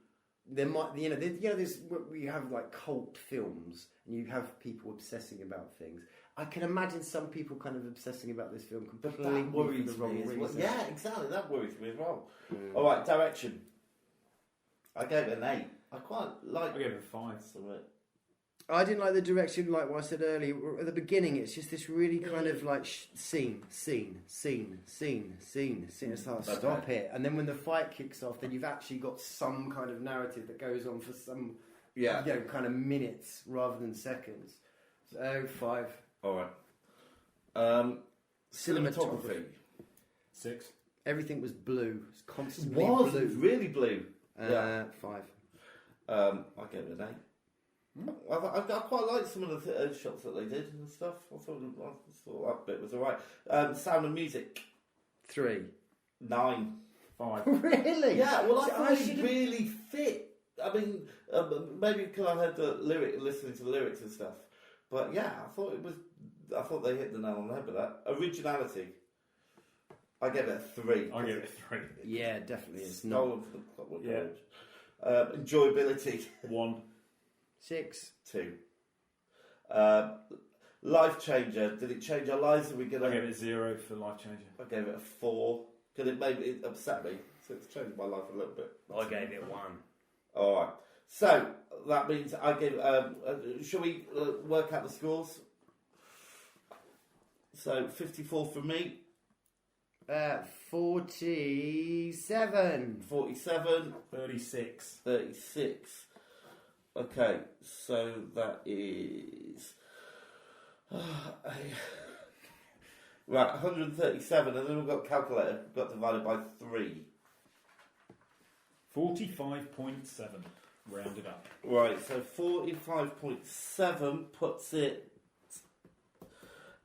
there might, this we have like cult films and you have people obsessing about things. I can imagine some people kind of obsessing about this film But completely that for worries the wrong me as well. reason. Yeah, exactly. That worries me as well. All right, direction. I gave it an 8. I quite like. I gave it a 5. I didn't like the direction, like what I said earlier. At the beginning, it's just this really kind of like scene. It's like, stop it. And then when the fight kicks off, then you've actually got some kind of narrative that goes on for some, kind of minutes rather than seconds. So 5. All right. Cinematography. 6. Everything was blue. It's constantly It blue. was really blue. 5. I gave it an 8. I quite liked some of the shots that they did and stuff. I thought that bit was alright. Sound of Music. 3. 9. 5. Really? Yeah, well, I See, thought I it should've- really fit. I mean, maybe because I heard listening to the lyrics and stuff. But yeah, I thought they hit the nail on the head with that. Originality. I gave it a 3. I gave it a 3. Yeah, definitely. It's not. Stolen from the Clockwork Orange. Enjoyability. 1. 6. 2. Life changer. Did it change our lives? Are we gonna? I gave it 0 for life changer. I gave it a 4 because it upset me. So it's changed my life a little bit. I gave it 1. All right. So that means I gave. Shall we work out the scores? So 54 for me. 47. 47. 36. 36. Okay, so that is right, 137, and then we've got calculator. We've got divided by 3. 45.7. Rounded up. Right, so 45.7 puts it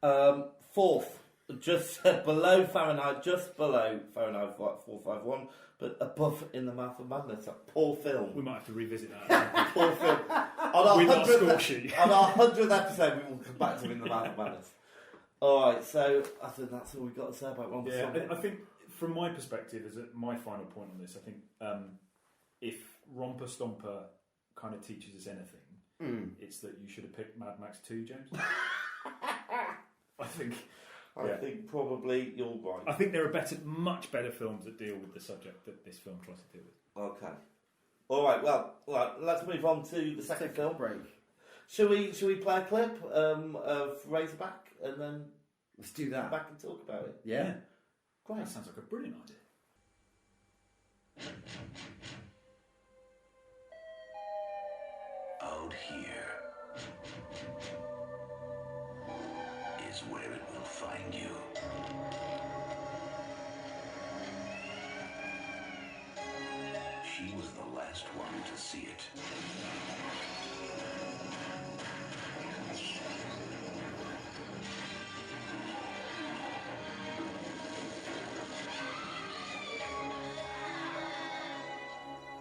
4th, just below Fahrenheit, just below Fahrenheit 451, but above In the Mouth of Madness. A poor film. We might have to revisit that. Poor film. On our With our 100th score sheet. on our 100th episode, we will come back to In the Mouth of Madness. Alright, so I think that's all we've got to say about Romper Stomper. I think from my perspective, as my final point on this, I think if Romper Stomper kind of teaches us anything, it's that you should have picked Mad Max 2, James. I think probably you're right. I think there are much better films that deal with the subject that this film tries to deal with. Okay. Alright, well, let's move on to the second film. Break. Shall we play a clip of Razorback and then Let's do come that. back and talk about it? Yeah. Great. That sounds like a brilliant idea. Out here is where it will find you. She was the last one to see it.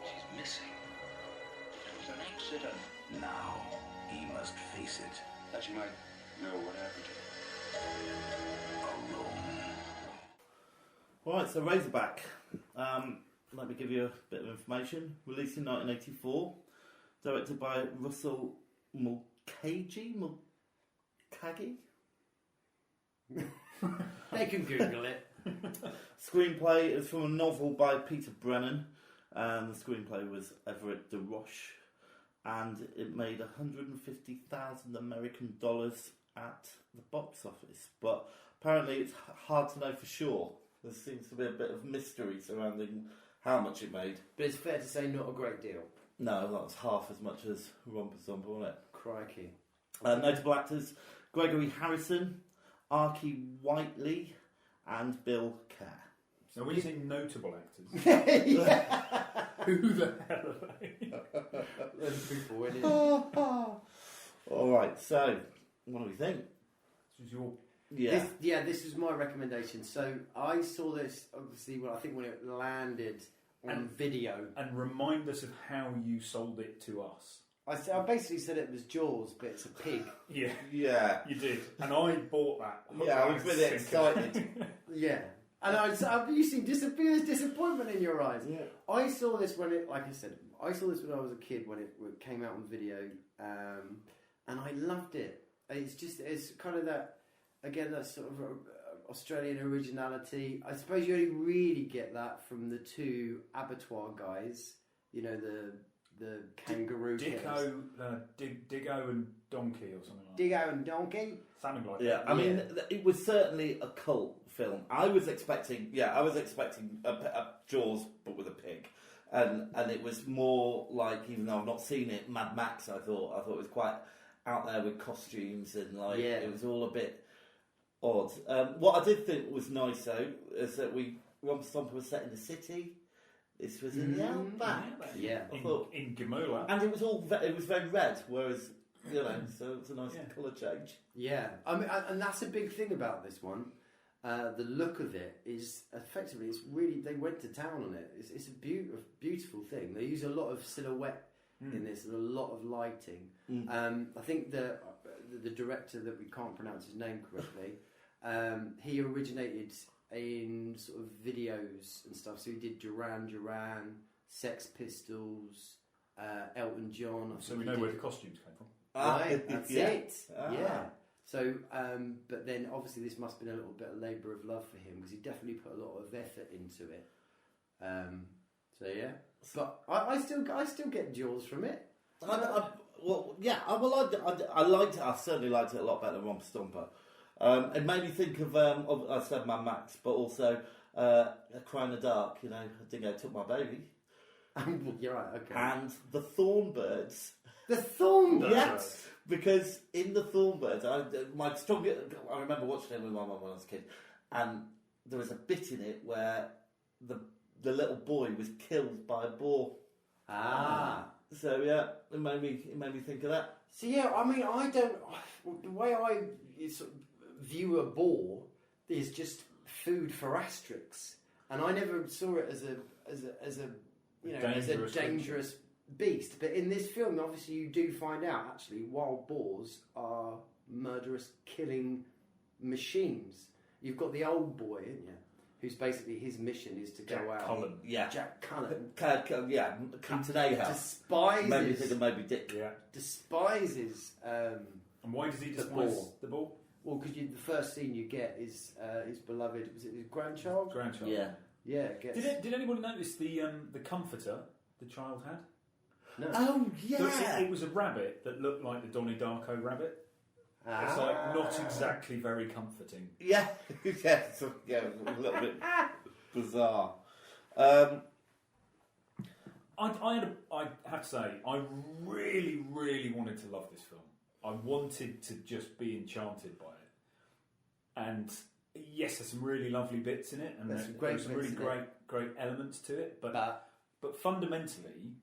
She's missing. It was an accident. Now, he must face it. That you might know what happened to her. Alone. Right, so Razorback. Let me give you a bit of information. Released in 1984. Directed by Russell Mulcahy? They can Google it. Screenplay is from a novel by Peter Brennan. And the screenplay was Everett DeRoche. And it made 150,000 American dollars at the box office. But apparently it's hard to know for sure. There seems to be a bit of mystery surrounding how much it made. But it's fair to say not a great deal. No, that was half as much as Romper Stomper, wasn't it? Crikey. Notable actors: Gregory Harrison, Archie Whiteley, and Bill Kerr. So when you say notable actors, Who the hell are they? Those people in it. All right, so what do we think? this is your This is my recommendation. So I saw this obviously when it landed on video. and remind us of how you sold it to us. I basically said it was Jaws, but it's a pig. Yeah, Yeah, you did, and I bought that. yeah, I was really excited. Yeah. And you seem disappointment in your eyes. Yeah. I saw this when I saw this when I was a kid when it came out on video, and I loved it. It's kind of that sort of Australian originality. I suppose you only really get that from the two abattoir guys, you know, the kangaroo killers. Diggo and Donkey or something like that. Diggo and Donkey. Something like Yeah, that. I mean, it was certainly a cult film. I was expecting a Jaws, but with a pig, and it was more like, even though I've not seen it, Mad Max. I thought it was quite out there with costumes and it was all a bit odd. What I did think was nice though is that Romper Stomper was set in the city. This was in the outback. Yeah, in Gamola. And it was very red, whereas so it was a nice colour change. Yeah, I mean, and that's a big thing about this one. The look of it is effectively, it's really, they went to town on it. It's a beautiful thing. They use a lot of silhouette in this and a lot of lighting. I think the director, that we can't pronounce his name correctly, he originated in sort of videos and stuff. So he did Duran Duran, Sex Pistols, Elton John. So we know where the costumes came from. Right, that's it. Yeah. So, but then obviously this must have been a little bit of labour of love for him, because he definitely put a lot of effort into it. So yeah, but I still get Jaws from it. I liked it. I certainly liked it a lot better than Romper Stomper. It made me think of I said Mad Max, but also A Cry in the Dark. You know, Dingo Took My Baby. You're right. Okay. And the Thornbirds. The Thornbirds. Yes, because in the Thornbirds, I remember watching it with my mum when I was a kid, and there was a bit in it where the little boy was killed by a boar. So yeah, it made me think of that. So yeah, I mean, the way I sort of view a boar is just food for asterix, and I never saw it as a dangerous beast. But in this film, obviously, you do find out actually wild boars are murderous, killing machines. You've got the old boy, haven't you? Who's basically, his mission is to go out. Cullen. Yeah, Jack Cullen. Captain Ahab. Despises. Maybe think of Moby Dick. Yeah. Despises. And why does he despise the ball? Well, because the first scene you get is his beloved. Was it his grandchild? Grandchild. Yeah. Yeah. Did anyone notice the comforter the child had? No. Oh yeah. So it was a rabbit that looked like the Donnie Darko rabbit. It's like not exactly very comforting. Yeah, yeah, a little bit bizarre. I have to say, I really, really wanted to love this film. I wanted to just be enchanted by it. And yes, there's some really lovely bits in it, and there's some really great elements to it. But fundamentally,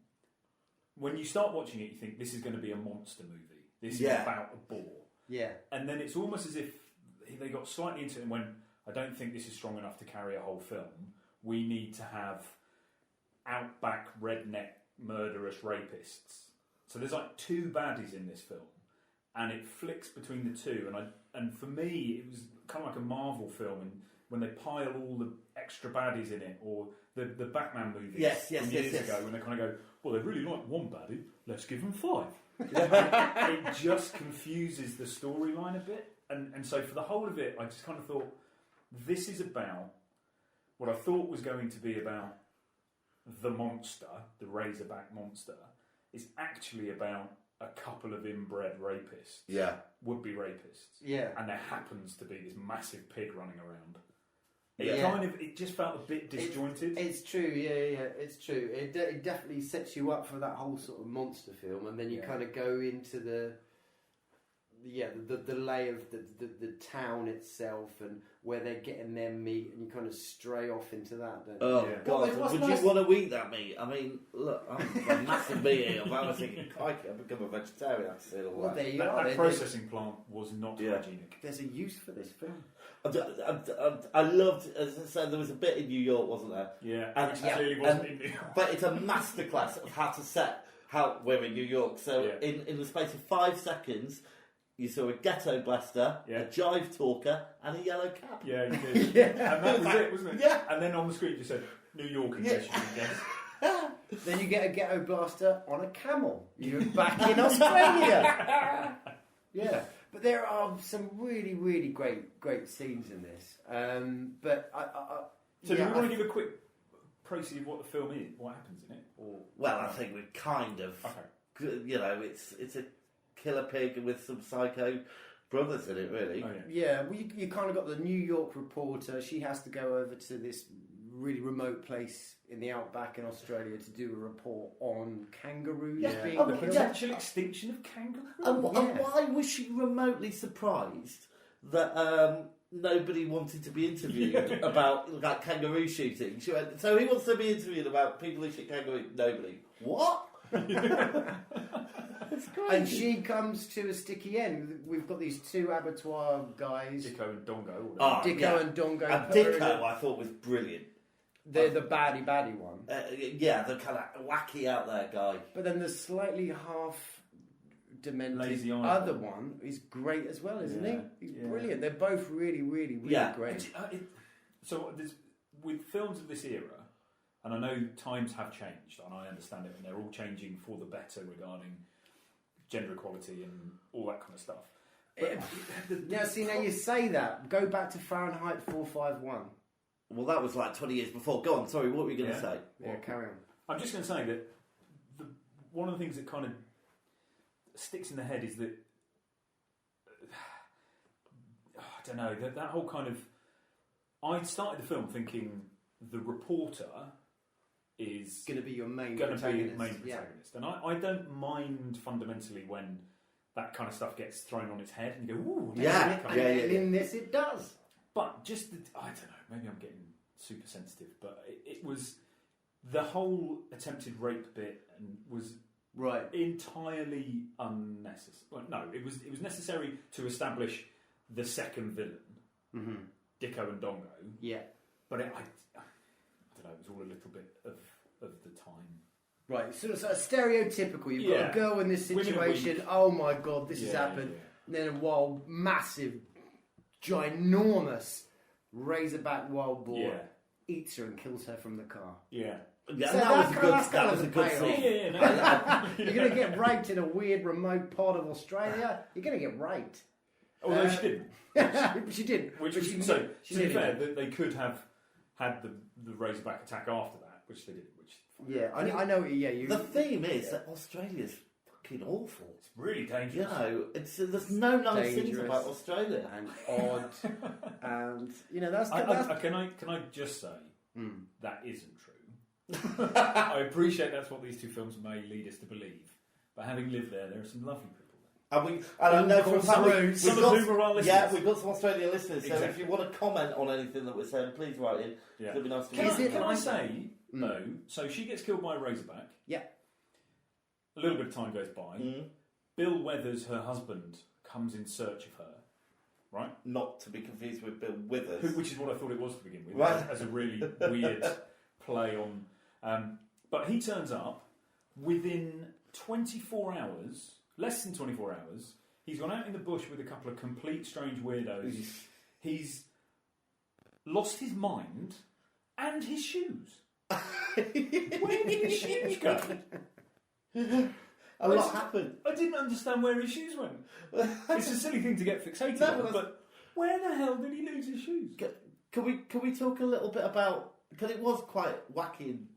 when you start watching it, you think this is going to be a monster movie. This is about a boar. Yeah. And then it's almost as if they got slightly into it and went, I don't think this is strong enough to carry a whole film. We need to have outback, redneck, murderous rapists. So there's like two baddies in this film, and it flicks between the two. And for me, it was kind of like a Marvel film, and when they pile all the extra baddies in it, or the Batman movies from years ago, when they kind of go, well, they really like one baddie, let's give them 5. It just confuses the storyline a bit, and so for the whole of it, I just kind of thought, this is about what I thought was going to be about the monster, the Razorback monster, is actually about a couple of inbred rapists, would-be rapists, and there happens to be this massive pig running around. It just felt a bit disjointed. It's true, it's true. It definitely sets you up for that whole sort of monster film, and then you kind of go into the lay of the town itself and where they're getting their meat, and you kind of stray off into that. God, would you want to eat that meat? I mean, look, I'm a massive meat eater. I was thinking, crikey, I've become a vegetarian. I see all that. There you are. That processing plant was not hygienic. There's a use for this film. I loved, as I said, there was a bit in New York, wasn't there? Yeah, and clearly wasn't in New York. But it's a masterclass of how to set how we're in New York. So in the space of 5 seconds, you saw a ghetto blaster, a jive talker, and a yellow cap. Yeah, you did. And that was it, wasn't it? Yeah. And then on the screen you said, New York in case you didn't guess. Then you get a ghetto blaster on a camel. You're back in Australia. Yeah. But there are some really, really great scenes in this. But do we want to give a quick précis of what the film is, what happens in it? Or Well, I think we're kind of, okay. you know, it's a killer pig with some psycho brothers in it, really. Oh, Yeah, well, you kind of got the New York reporter. She has to go over to this really remote place in the outback in Australia to do a report on kangaroos being Oh, the killed. potential extinction of kangaroos. And why was she remotely surprised that nobody wanted to be interviewed about like kangaroo shooting? She went, so he wants to be interviewed about people who shoot kangaroos? Nobody. What? It's crazy. And she comes to a sticky end. We've got these two abattoir guys, Dicko and Dongo. Ah, Dicko yeah. and Dongo. And Dicko, I thought was brilliant. They're the baddie one. Yeah, the kind of wacky out there guy. But then the slightly half demented Lazy eye. other one is great as well, isn't Yeah, he? He's yeah. brilliant. They're both really, really, really Yeah. great. So with films of this era, and I know times have changed, and I understand it, and they're all changing for the better regarding gender equality and all that kind of stuff. But Now you say that. Go back to Fahrenheit 451. Well, that was like 20 years before. Go on, sorry, what were you going to say? Yeah, carry on. I'm just going to say that one of the things that kind of sticks in the head is that I don't know that whole kind of. I started the film thinking the reporter is Going to be your main going to be protagonist. the main protagonist, and I don't mind fundamentally when that kind of stuff gets thrown on its head and you go, ooh, Yeah, And yeah. in this it does. But just I don't know, maybe I'm getting super sensitive, but it was the whole attempted rape bit and was Right. entirely unnecessary. Well, no, it was necessary to establish the second villain, Mm-hmm. Dicko and Dongo. Yeah. But I don't know, it was all a little bit of the time. Right, so stereotypical. You've got Yeah. a girl in this Women situation. weak. Oh my god, this has Yeah, happened. yeah. And then a wild, massive, ginormous razorback wild boar Yeah. eats her and kills her from the car. Yeah. Yeah, So that that's was a kind good, of that was a the good payoff. scene. No. You're going to get raped in a weird, remote part of Australia. You're going to get raped. Although she didn't. She did. Which But was, she so, she to be did fair, it. they could have had the Razorback attack after that, which they did. Which Yeah, I know. Yeah, you. The theme is that Australia's fucking awful. it's really dangerous. You know, there's no nice things Dangerous. about Australia. and odd, and that's Can I just say Mm. that isn't true. I appreciate that's what these two films may lead us to believe, but having lived there are some lovely people there. And I know from Some we've Some of got, whom are our listeners. yeah, we've got some Australian listeners. So if Exactly. you want to comment on anything that we're saying, please write in. Yeah. It'd be nice to Can, read. can I say though? So she gets killed by a Razorback. Yeah. A little bit of time goes by. Mm. Bill Weathers, her husband, comes in search of her. Right. Not to be confused with Bill Withers. Which is what I thought it was to begin with, Right. as a really weird play on. But he turns up within 24 hours, less than 24 hours. He's gone out in the bush with a couple of complete strange weirdos. He's lost his mind and his shoes. Where did his shoes go? A lot happened. I didn't understand where his shoes went. It's a silly thing to get fixated on, but where the hell did he lose his shoes? Can we talk a little bit about, because it was quite wacky in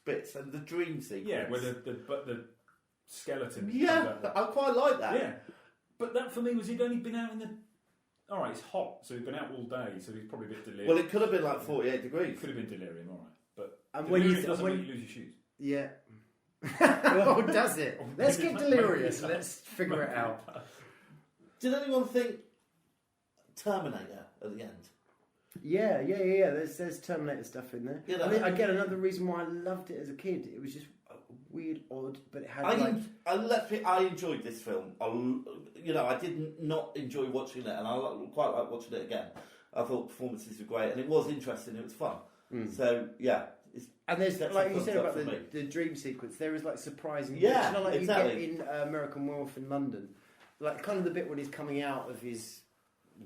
bits, and the dream sequence. Yeah, where the skeleton. Yeah, comes out. I quite like that. Yeah, but that for me was he'd only been out in the. All right, it's hot, so he'd been out all day, so he's probably a bit delirious. Well, it could have been like 48 degrees. Could have been delirium, all right, but And when delirium you doesn't when- make you lose your shoes. Yeah. Oh, does it? Let's get Maybe delirious. it Let's figure it out. Did anyone think Terminator at the end? Yeah. There's Terminator stuff in there. You know, I mean, again, another reason why I loved it as a kid. It was just weird, odd, but it had I enjoyed this film. I did not enjoy watching it, and I quite like watching it again. I thought performances were great, and it was interesting. It was fun. So yeah. And there's, That's like a you said thumbs about up for me. the dream sequence, there is like surprising Yeah, bits, you know, like exactly. you get in American Werewolf in London, like kind of the bit when he's coming out of his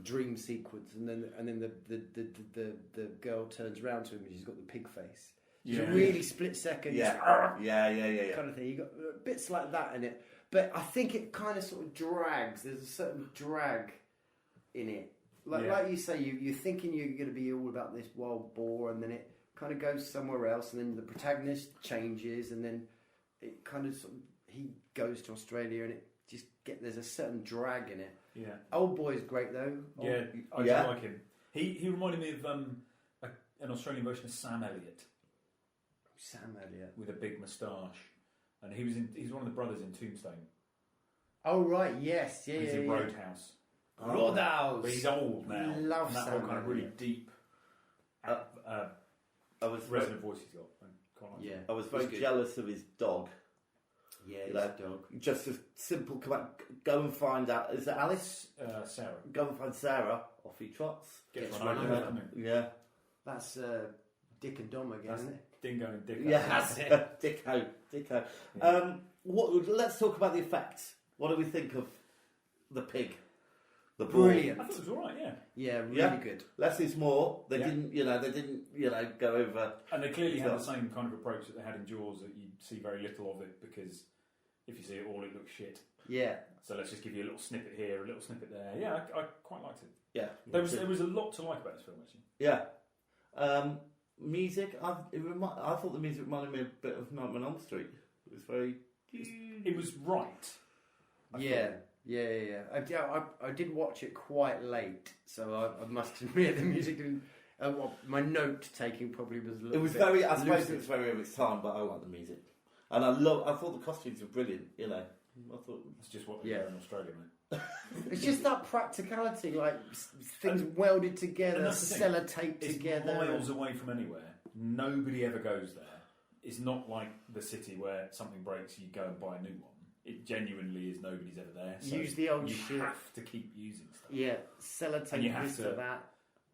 dream sequence, and then the girl turns around to him and she's got the pig face. It's a really split second, Yeah, kind of thing. You got bits like that in it, but I think it kind of sort of drags. There's a certain drag in it, like you say, you're thinking you're going to be all about this wild boar, and then it kind of goes somewhere else, and then the protagonist changes, and then it kind of, he goes to Australia, and it just there's a certain drag in it. Yeah. Old Boy's great though. Yeah, I do like him. He reminded me of an Australian version of Sam Elliott. Sam Elliott with a big moustache, and he's one of the brothers in Tombstone. Oh right, yes, yeah, He's in Roadhouse. Roadhouse. But he's old now. Love and that Sam whole kind of really Elliott. deep resonant voice he's got. Yeah, I was very jealous of his dog. Yeah, his Like, dog. Just a simple command. Go and find out. Is it Alice? Sarah. Go and find Sarah. Off he trots. Gets run run over. over, doesn't he? Yeah. That's Dick and Dom again, That's isn't it? Dingo and Dick. Yeah, that's it. Dicko. Yeah. Let's talk about the effects. What do we think of the pig? The Brilliant. I thought it was all right, yeah. Yeah, really Yeah. good. Less is more. They Yeah. didn't go over. And they clearly had the So- same kind of approach that they had in Jaws, that you see very little of it, because if you see it all, it looks shit. Yeah. So let's just give you a little snippet here, a little snippet there. Yeah, I quite liked it. Yeah. There was a lot to like about this film, actually. Yeah. Music. I thought the music reminded me a bit of Nightmare on Elm Street. It was very. It was right. Yeah. I did watch it quite late, so I must admit the music didn't. My note taking probably was a little. It was bit very. I suppose lucid. it was very of its time, but I like the music, and I thought the costumes were brilliant. I thought That's just what they do in Australia, mate. It's just that practicality, like things welded together, and that's the thing. sellotaped It's together. miles away from anywhere. Nobody ever goes there. It's not like the city where something breaks, you go and buy a new one. It genuinely is nobody's ever there. So Use the old you shit. have to keep using stuff. Yeah, sellotape And you have this to- to that.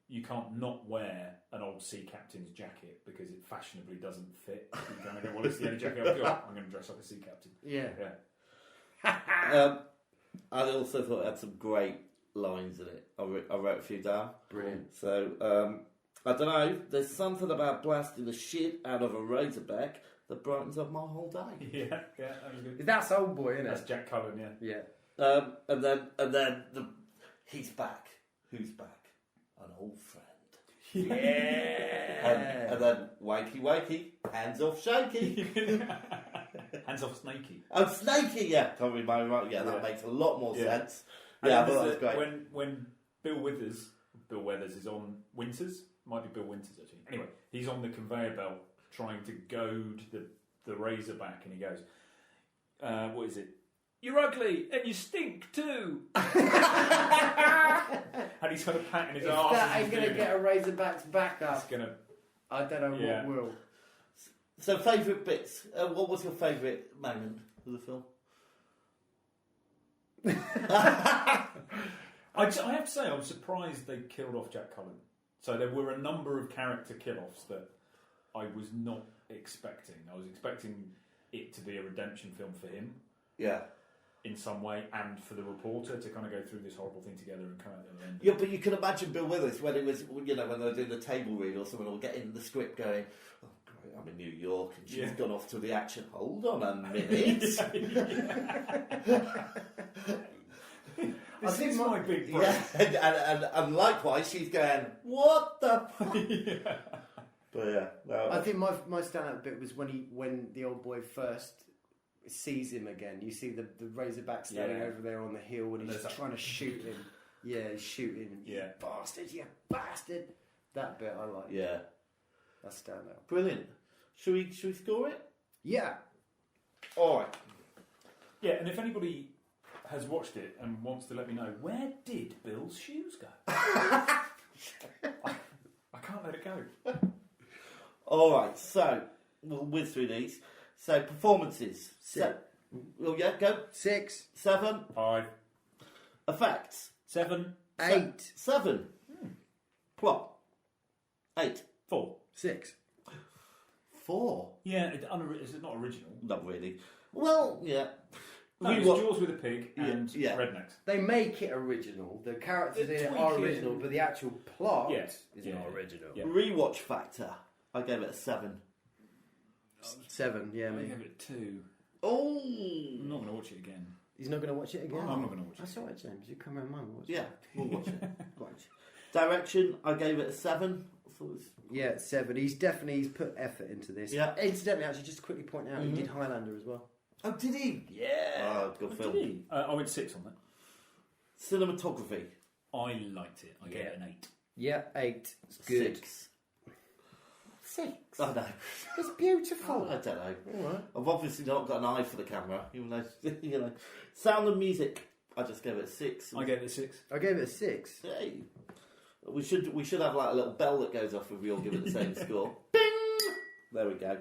You can't not wear an old sea captain's jacket because it fashionably doesn't fit. You kind of go, well, it's the only jacket I've got. I'm going to dress like a sea captain. Yeah. I also thought it had some great lines in it. I wrote a few down. Brilliant. So I don't know. There's something about blasting the shit out of a razorback that brightens up my whole day. Yeah, that was good. That's Old Boy, isn't That's it? Jack Cullen, yeah. Yeah. And then he's back. Who's back? An old friend. Yeah. And then wakey, hands off shaky. Hands off Snakey. Oh, snaky, yeah. Can't read my right. Yeah, that makes a lot more sense. And Yeah, I then thought that was there's great. when Bill Weathers is on Winters, might be Bill Winters actually. Anyway, he's on the conveyor belt trying to goad the Razorback, and he goes, "What is it? You're ugly and you stink too." And he's kind of patting his If arse. that as ain't he's going to doing get a Razorback's back it. up, It's gonna. I don't know Yeah. what will. So, favourite bits. What was your favourite moment of the film? I have to say, I'm surprised they killed off Jack Cullen. So there were a number of character kill-offs that I was not expecting. I was expecting it to be a redemption film for him. Yeah. In some way, and for the reporter to kind of go through this horrible thing together and come out the other end. Yeah, but you can imagine Bill Withers when it was, when they were doing the table read or someone will get in the script going, "Oh, great, I'm in New York and she's gone off to the action. Hold on a minute." This is my big break. Yeah, and likewise, she's going, "What the fuck?" But yeah, no, I think my standout bit was when the Old Boy first sees him again. You see the Razorback standing over there on the hill, and he's trying to shoot him. Yeah, he's shooting. Yeah. You bastard. That bit I like. yeah, That standout. brilliant. Should we score it? Yeah. All right. Yeah, and if anybody has watched it and wants to let me know, where did Bill's shoes go? I can't let it go. All right. So we'll whiz through these. So performances. Oh yeah, go. 6, 7. 5, Effects. 7, 8, 7. Plot. 8. 4. 6. 4. Yeah, is it not original? Not really. Well, yeah. No, it's Jaws with a pig and Yeah. rednecks. They make it original. The characters They in it tweak are it. original, but the actual plot Yes. is Yeah. not original. Yeah. Rewatch factor. I gave it a 7. 7, yeah, I me. give it 2. Oh. I'm not going to watch it again. He's not going to watch it again? I'm not going to watch it. That's alright, James. You come around mine and watch Yeah, it. we'll watch it. Watch. Direction, I gave it a 7. I thought it was... Yeah, 7. He's put effort into this. Yeah. Incidentally, actually, just to quickly point out, he did Highlander as well. Oh, did he? Yeah. Oh, good film. Did he? I went 6 on that. Cinematography. I liked it. I gave it an 8. Yeah, 8. It's good. 6. 6. I know. It's beautiful. I don't know. All right. I've obviously not got an eye for the camera, even though, you know. Sound and music, I just gave it a 6. I gave it a 6. I gave it a 6. Hey. We should have like a little bell that goes off if we all give it the same score. Bing! There we go.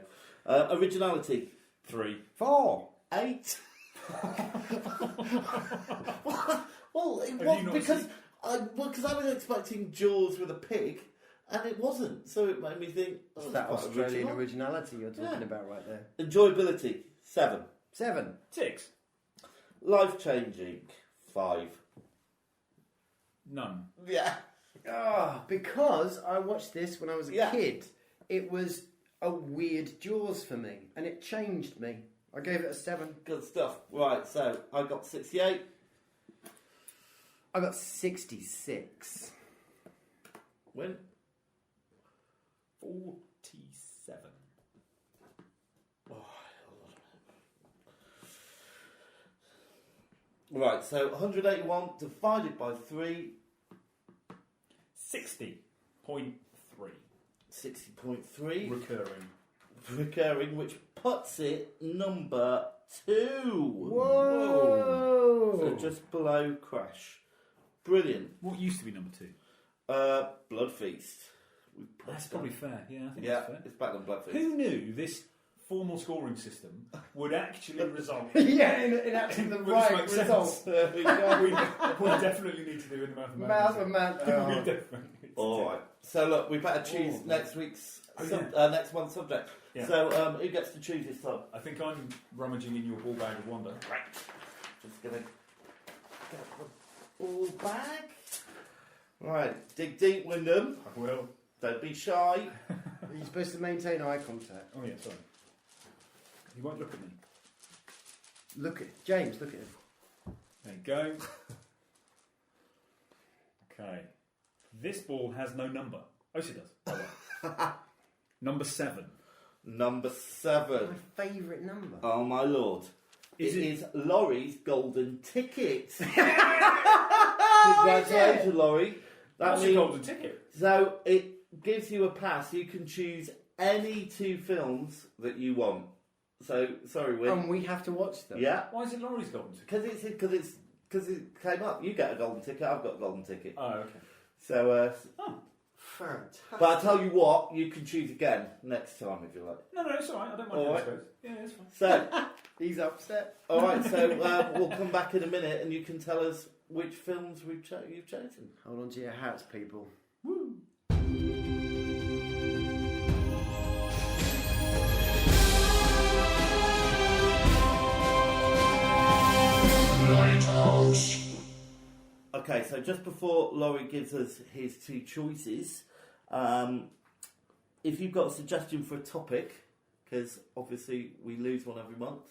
Originality. 3. 4. 8. well, it Have was you not because seen- because I was expecting Jaws with a pig, and it wasn't. So it made me think. Oh, It's that that's quite Australian original. originality you're talking Yeah. about right there. Enjoyability. 7. 7. 6. Life changing. 5. None. Yeah. Because I watched this when I was a Yeah. kid. It was a weird Jaws for me, and it changed me. I gave it a 7. Good stuff. Right. So I got 68. I got 66. Win. 47. Right. So 181 divided by 3. 60.3. 60.3. Recurring. Which puts it number 2. Whoa! So just below Crash. Brilliant. What used to be number 2? Blood Feast. We put That's that. probably fair. Yeah, I think Yeah, that's fair. it's better than Blood Feast. Who knew this formal scoring system would actually result Yeah, in actually the Which right makes sense. result. There we go. we definitely need to do in the Mathematics. We definitely need to All do. right. So look, we better choose Oh, next week's yeah. next month's subject. Yeah. So who gets to choose this time? I think I'm rummaging in your ball bag of wonder. Right. Just gonna get the ball bag. Right. Dig deep, Wyndham. I will. Don't be shy. You're supposed to maintain eye contact. Oh yeah, sorry. You won't look at me. Look at James. Look at him. There you go. Okay. This ball has no number. Oh, yes, it does. Oh, well. Number 7. Number 7. My favourite number. Oh my lord. Is it it- is Laurie's golden ticket. Oh, Congratulations, Laurie. That That's means your golden ticket. so it gives you a pass. You can choose any 2 films that you want. So sorry, Win. And we have to watch them. Yeah, Why is it Laurie's golden ticket? because it came up. You get a golden ticket. I've got a golden ticket. Oh, okay. So, Fantastic. but I tell you what, you can choose again next time if you like. No, it's all right. I don't mind. All All right. right. Yeah, it's fine. So, He's upset. all right. So we'll come back in a minute, and you can tell us which films you've chosen. Hold on to your hats, people. Okay, so just before Laurie gives us his 2 choices, if you've got a suggestion for a topic, because obviously we lose one every month,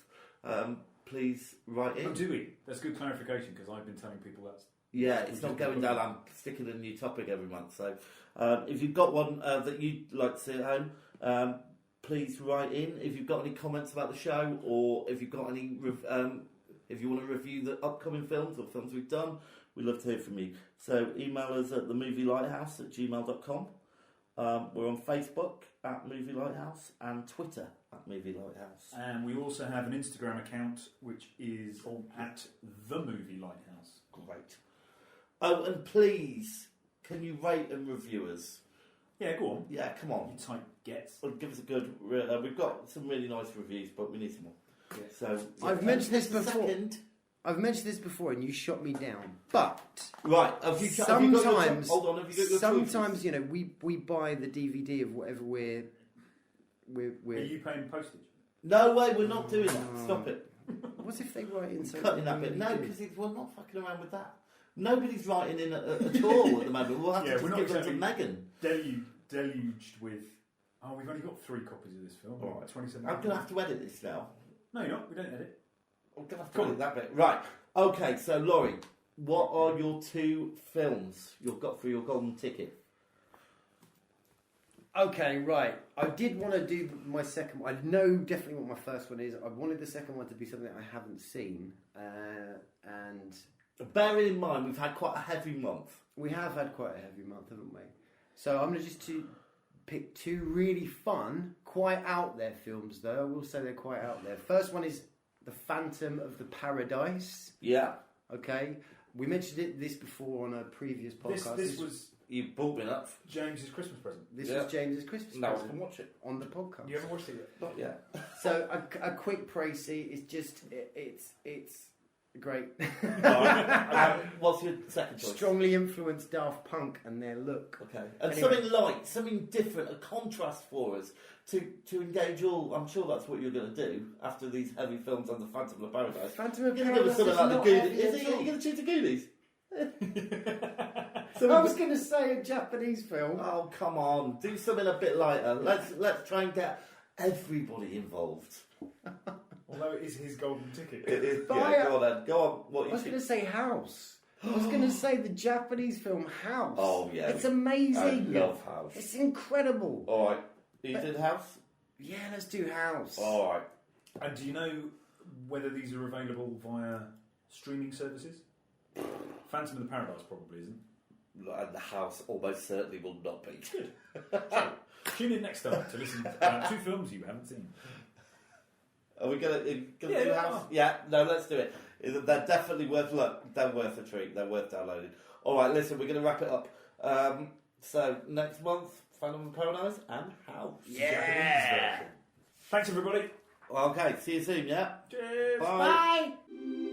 please write in. Oh, do we? That's good clarification because I've been telling people that's. Yeah, it's not going down. I'm sticking a new topic every month. So if you've got one that you'd like to see at home, please write in. If you've got any comments about the show, or if you've got any, if you want to review the upcoming films or films we've done, we'd love to hear from you. So email us at themovielighthouse@gmail.com. We're on Facebook at Movie Lighthouse and Twitter at Movie Lighthouse. And we also have an Instagram account which is at The Movie Lighthouse. Great. Oh, and please, can you rate and review us? Yeah, go on. Yeah, come on. You type gets. Well, give us a good. We've got some really nice reviews, but we need some more. Yeah. So yeah, I've mentioned this just a before. second. I've mentioned this before, and you shot me down. But Right. Have you got your sometimes, hold on. Have you got your sometimes choices? you know, we buy the DVD of whatever we're. Are you paying postage? No way. We're not doing that. Stop it. What if they write in something? Cutting that bit. No, because we're not fucking around with that. Nobody's writing in at all at the moment. We'll have to Yeah, just we're not give them to exactly- Megan. Deluged with. Oh, we've only got 3 copies of this film. All right. 27. I'm gonna have to edit this now. No, you're not. We don't edit. I'm gonna have to Come edit on. that bit. Right. Okay. So Laurie, what are your 2 films you've got for your golden ticket? Okay, right. I did want to do my second one. I know definitely what my first one is. I wanted the second one to be something I haven't seen. And Bearing in mind, we've had quite a heavy month. we have had quite a heavy month, haven't we? So I'm going to pick 2 really fun, quite out there films, though. I will say they're quite out there. First one is The Phantom of the Paradise. Yeah. Okay. We mentioned this before on a previous podcast. This was You brought me up. James's Christmas present. This Yeah. was James's Christmas Now I present can watch it. on the podcast. You haven't watched it yet? Not yet. So a quick précis is just it's great. What's your second choice? Strongly influenced Daft Punk and their look. Okay. And Anyway. something light, something different, a contrast for us to engage all. I'm sure that's what you're going to do after these heavy films on the Phantom of the Paradise. Phantom of You're going to give us Paradise something is like the not Goonies. heavy Is at it? all. You're going to choose the Goonies? I was going to say a Japanese film. Oh, come on. Do something a bit lighter. Let's try and get everybody involved. Although it is his golden ticket. It is, But yeah, go on then. Go on. What I you was going think? to say House. I was going to say the Japanese film House. Oh, yeah. It's I amazing. love House. It's incredible. All right. You did House? Yeah, let's do House. All right. And do you know whether these are available via streaming services? Phantom of the Paradise probably isn't. And the House almost certainly will not be. Good. So, tune in next time to listen to 2 films you haven't seen. Are we gonna do Yeah. House? Yeah, no, let's do it. They're definitely worth look. They're worth a treat. They're worth downloading. All right, listen, we're gonna wrap it up. So next month, Phantom of Paradise and House. Yeah. Thanks everybody. Okay, see you soon. Yeah. Cheers. Bye. Bye.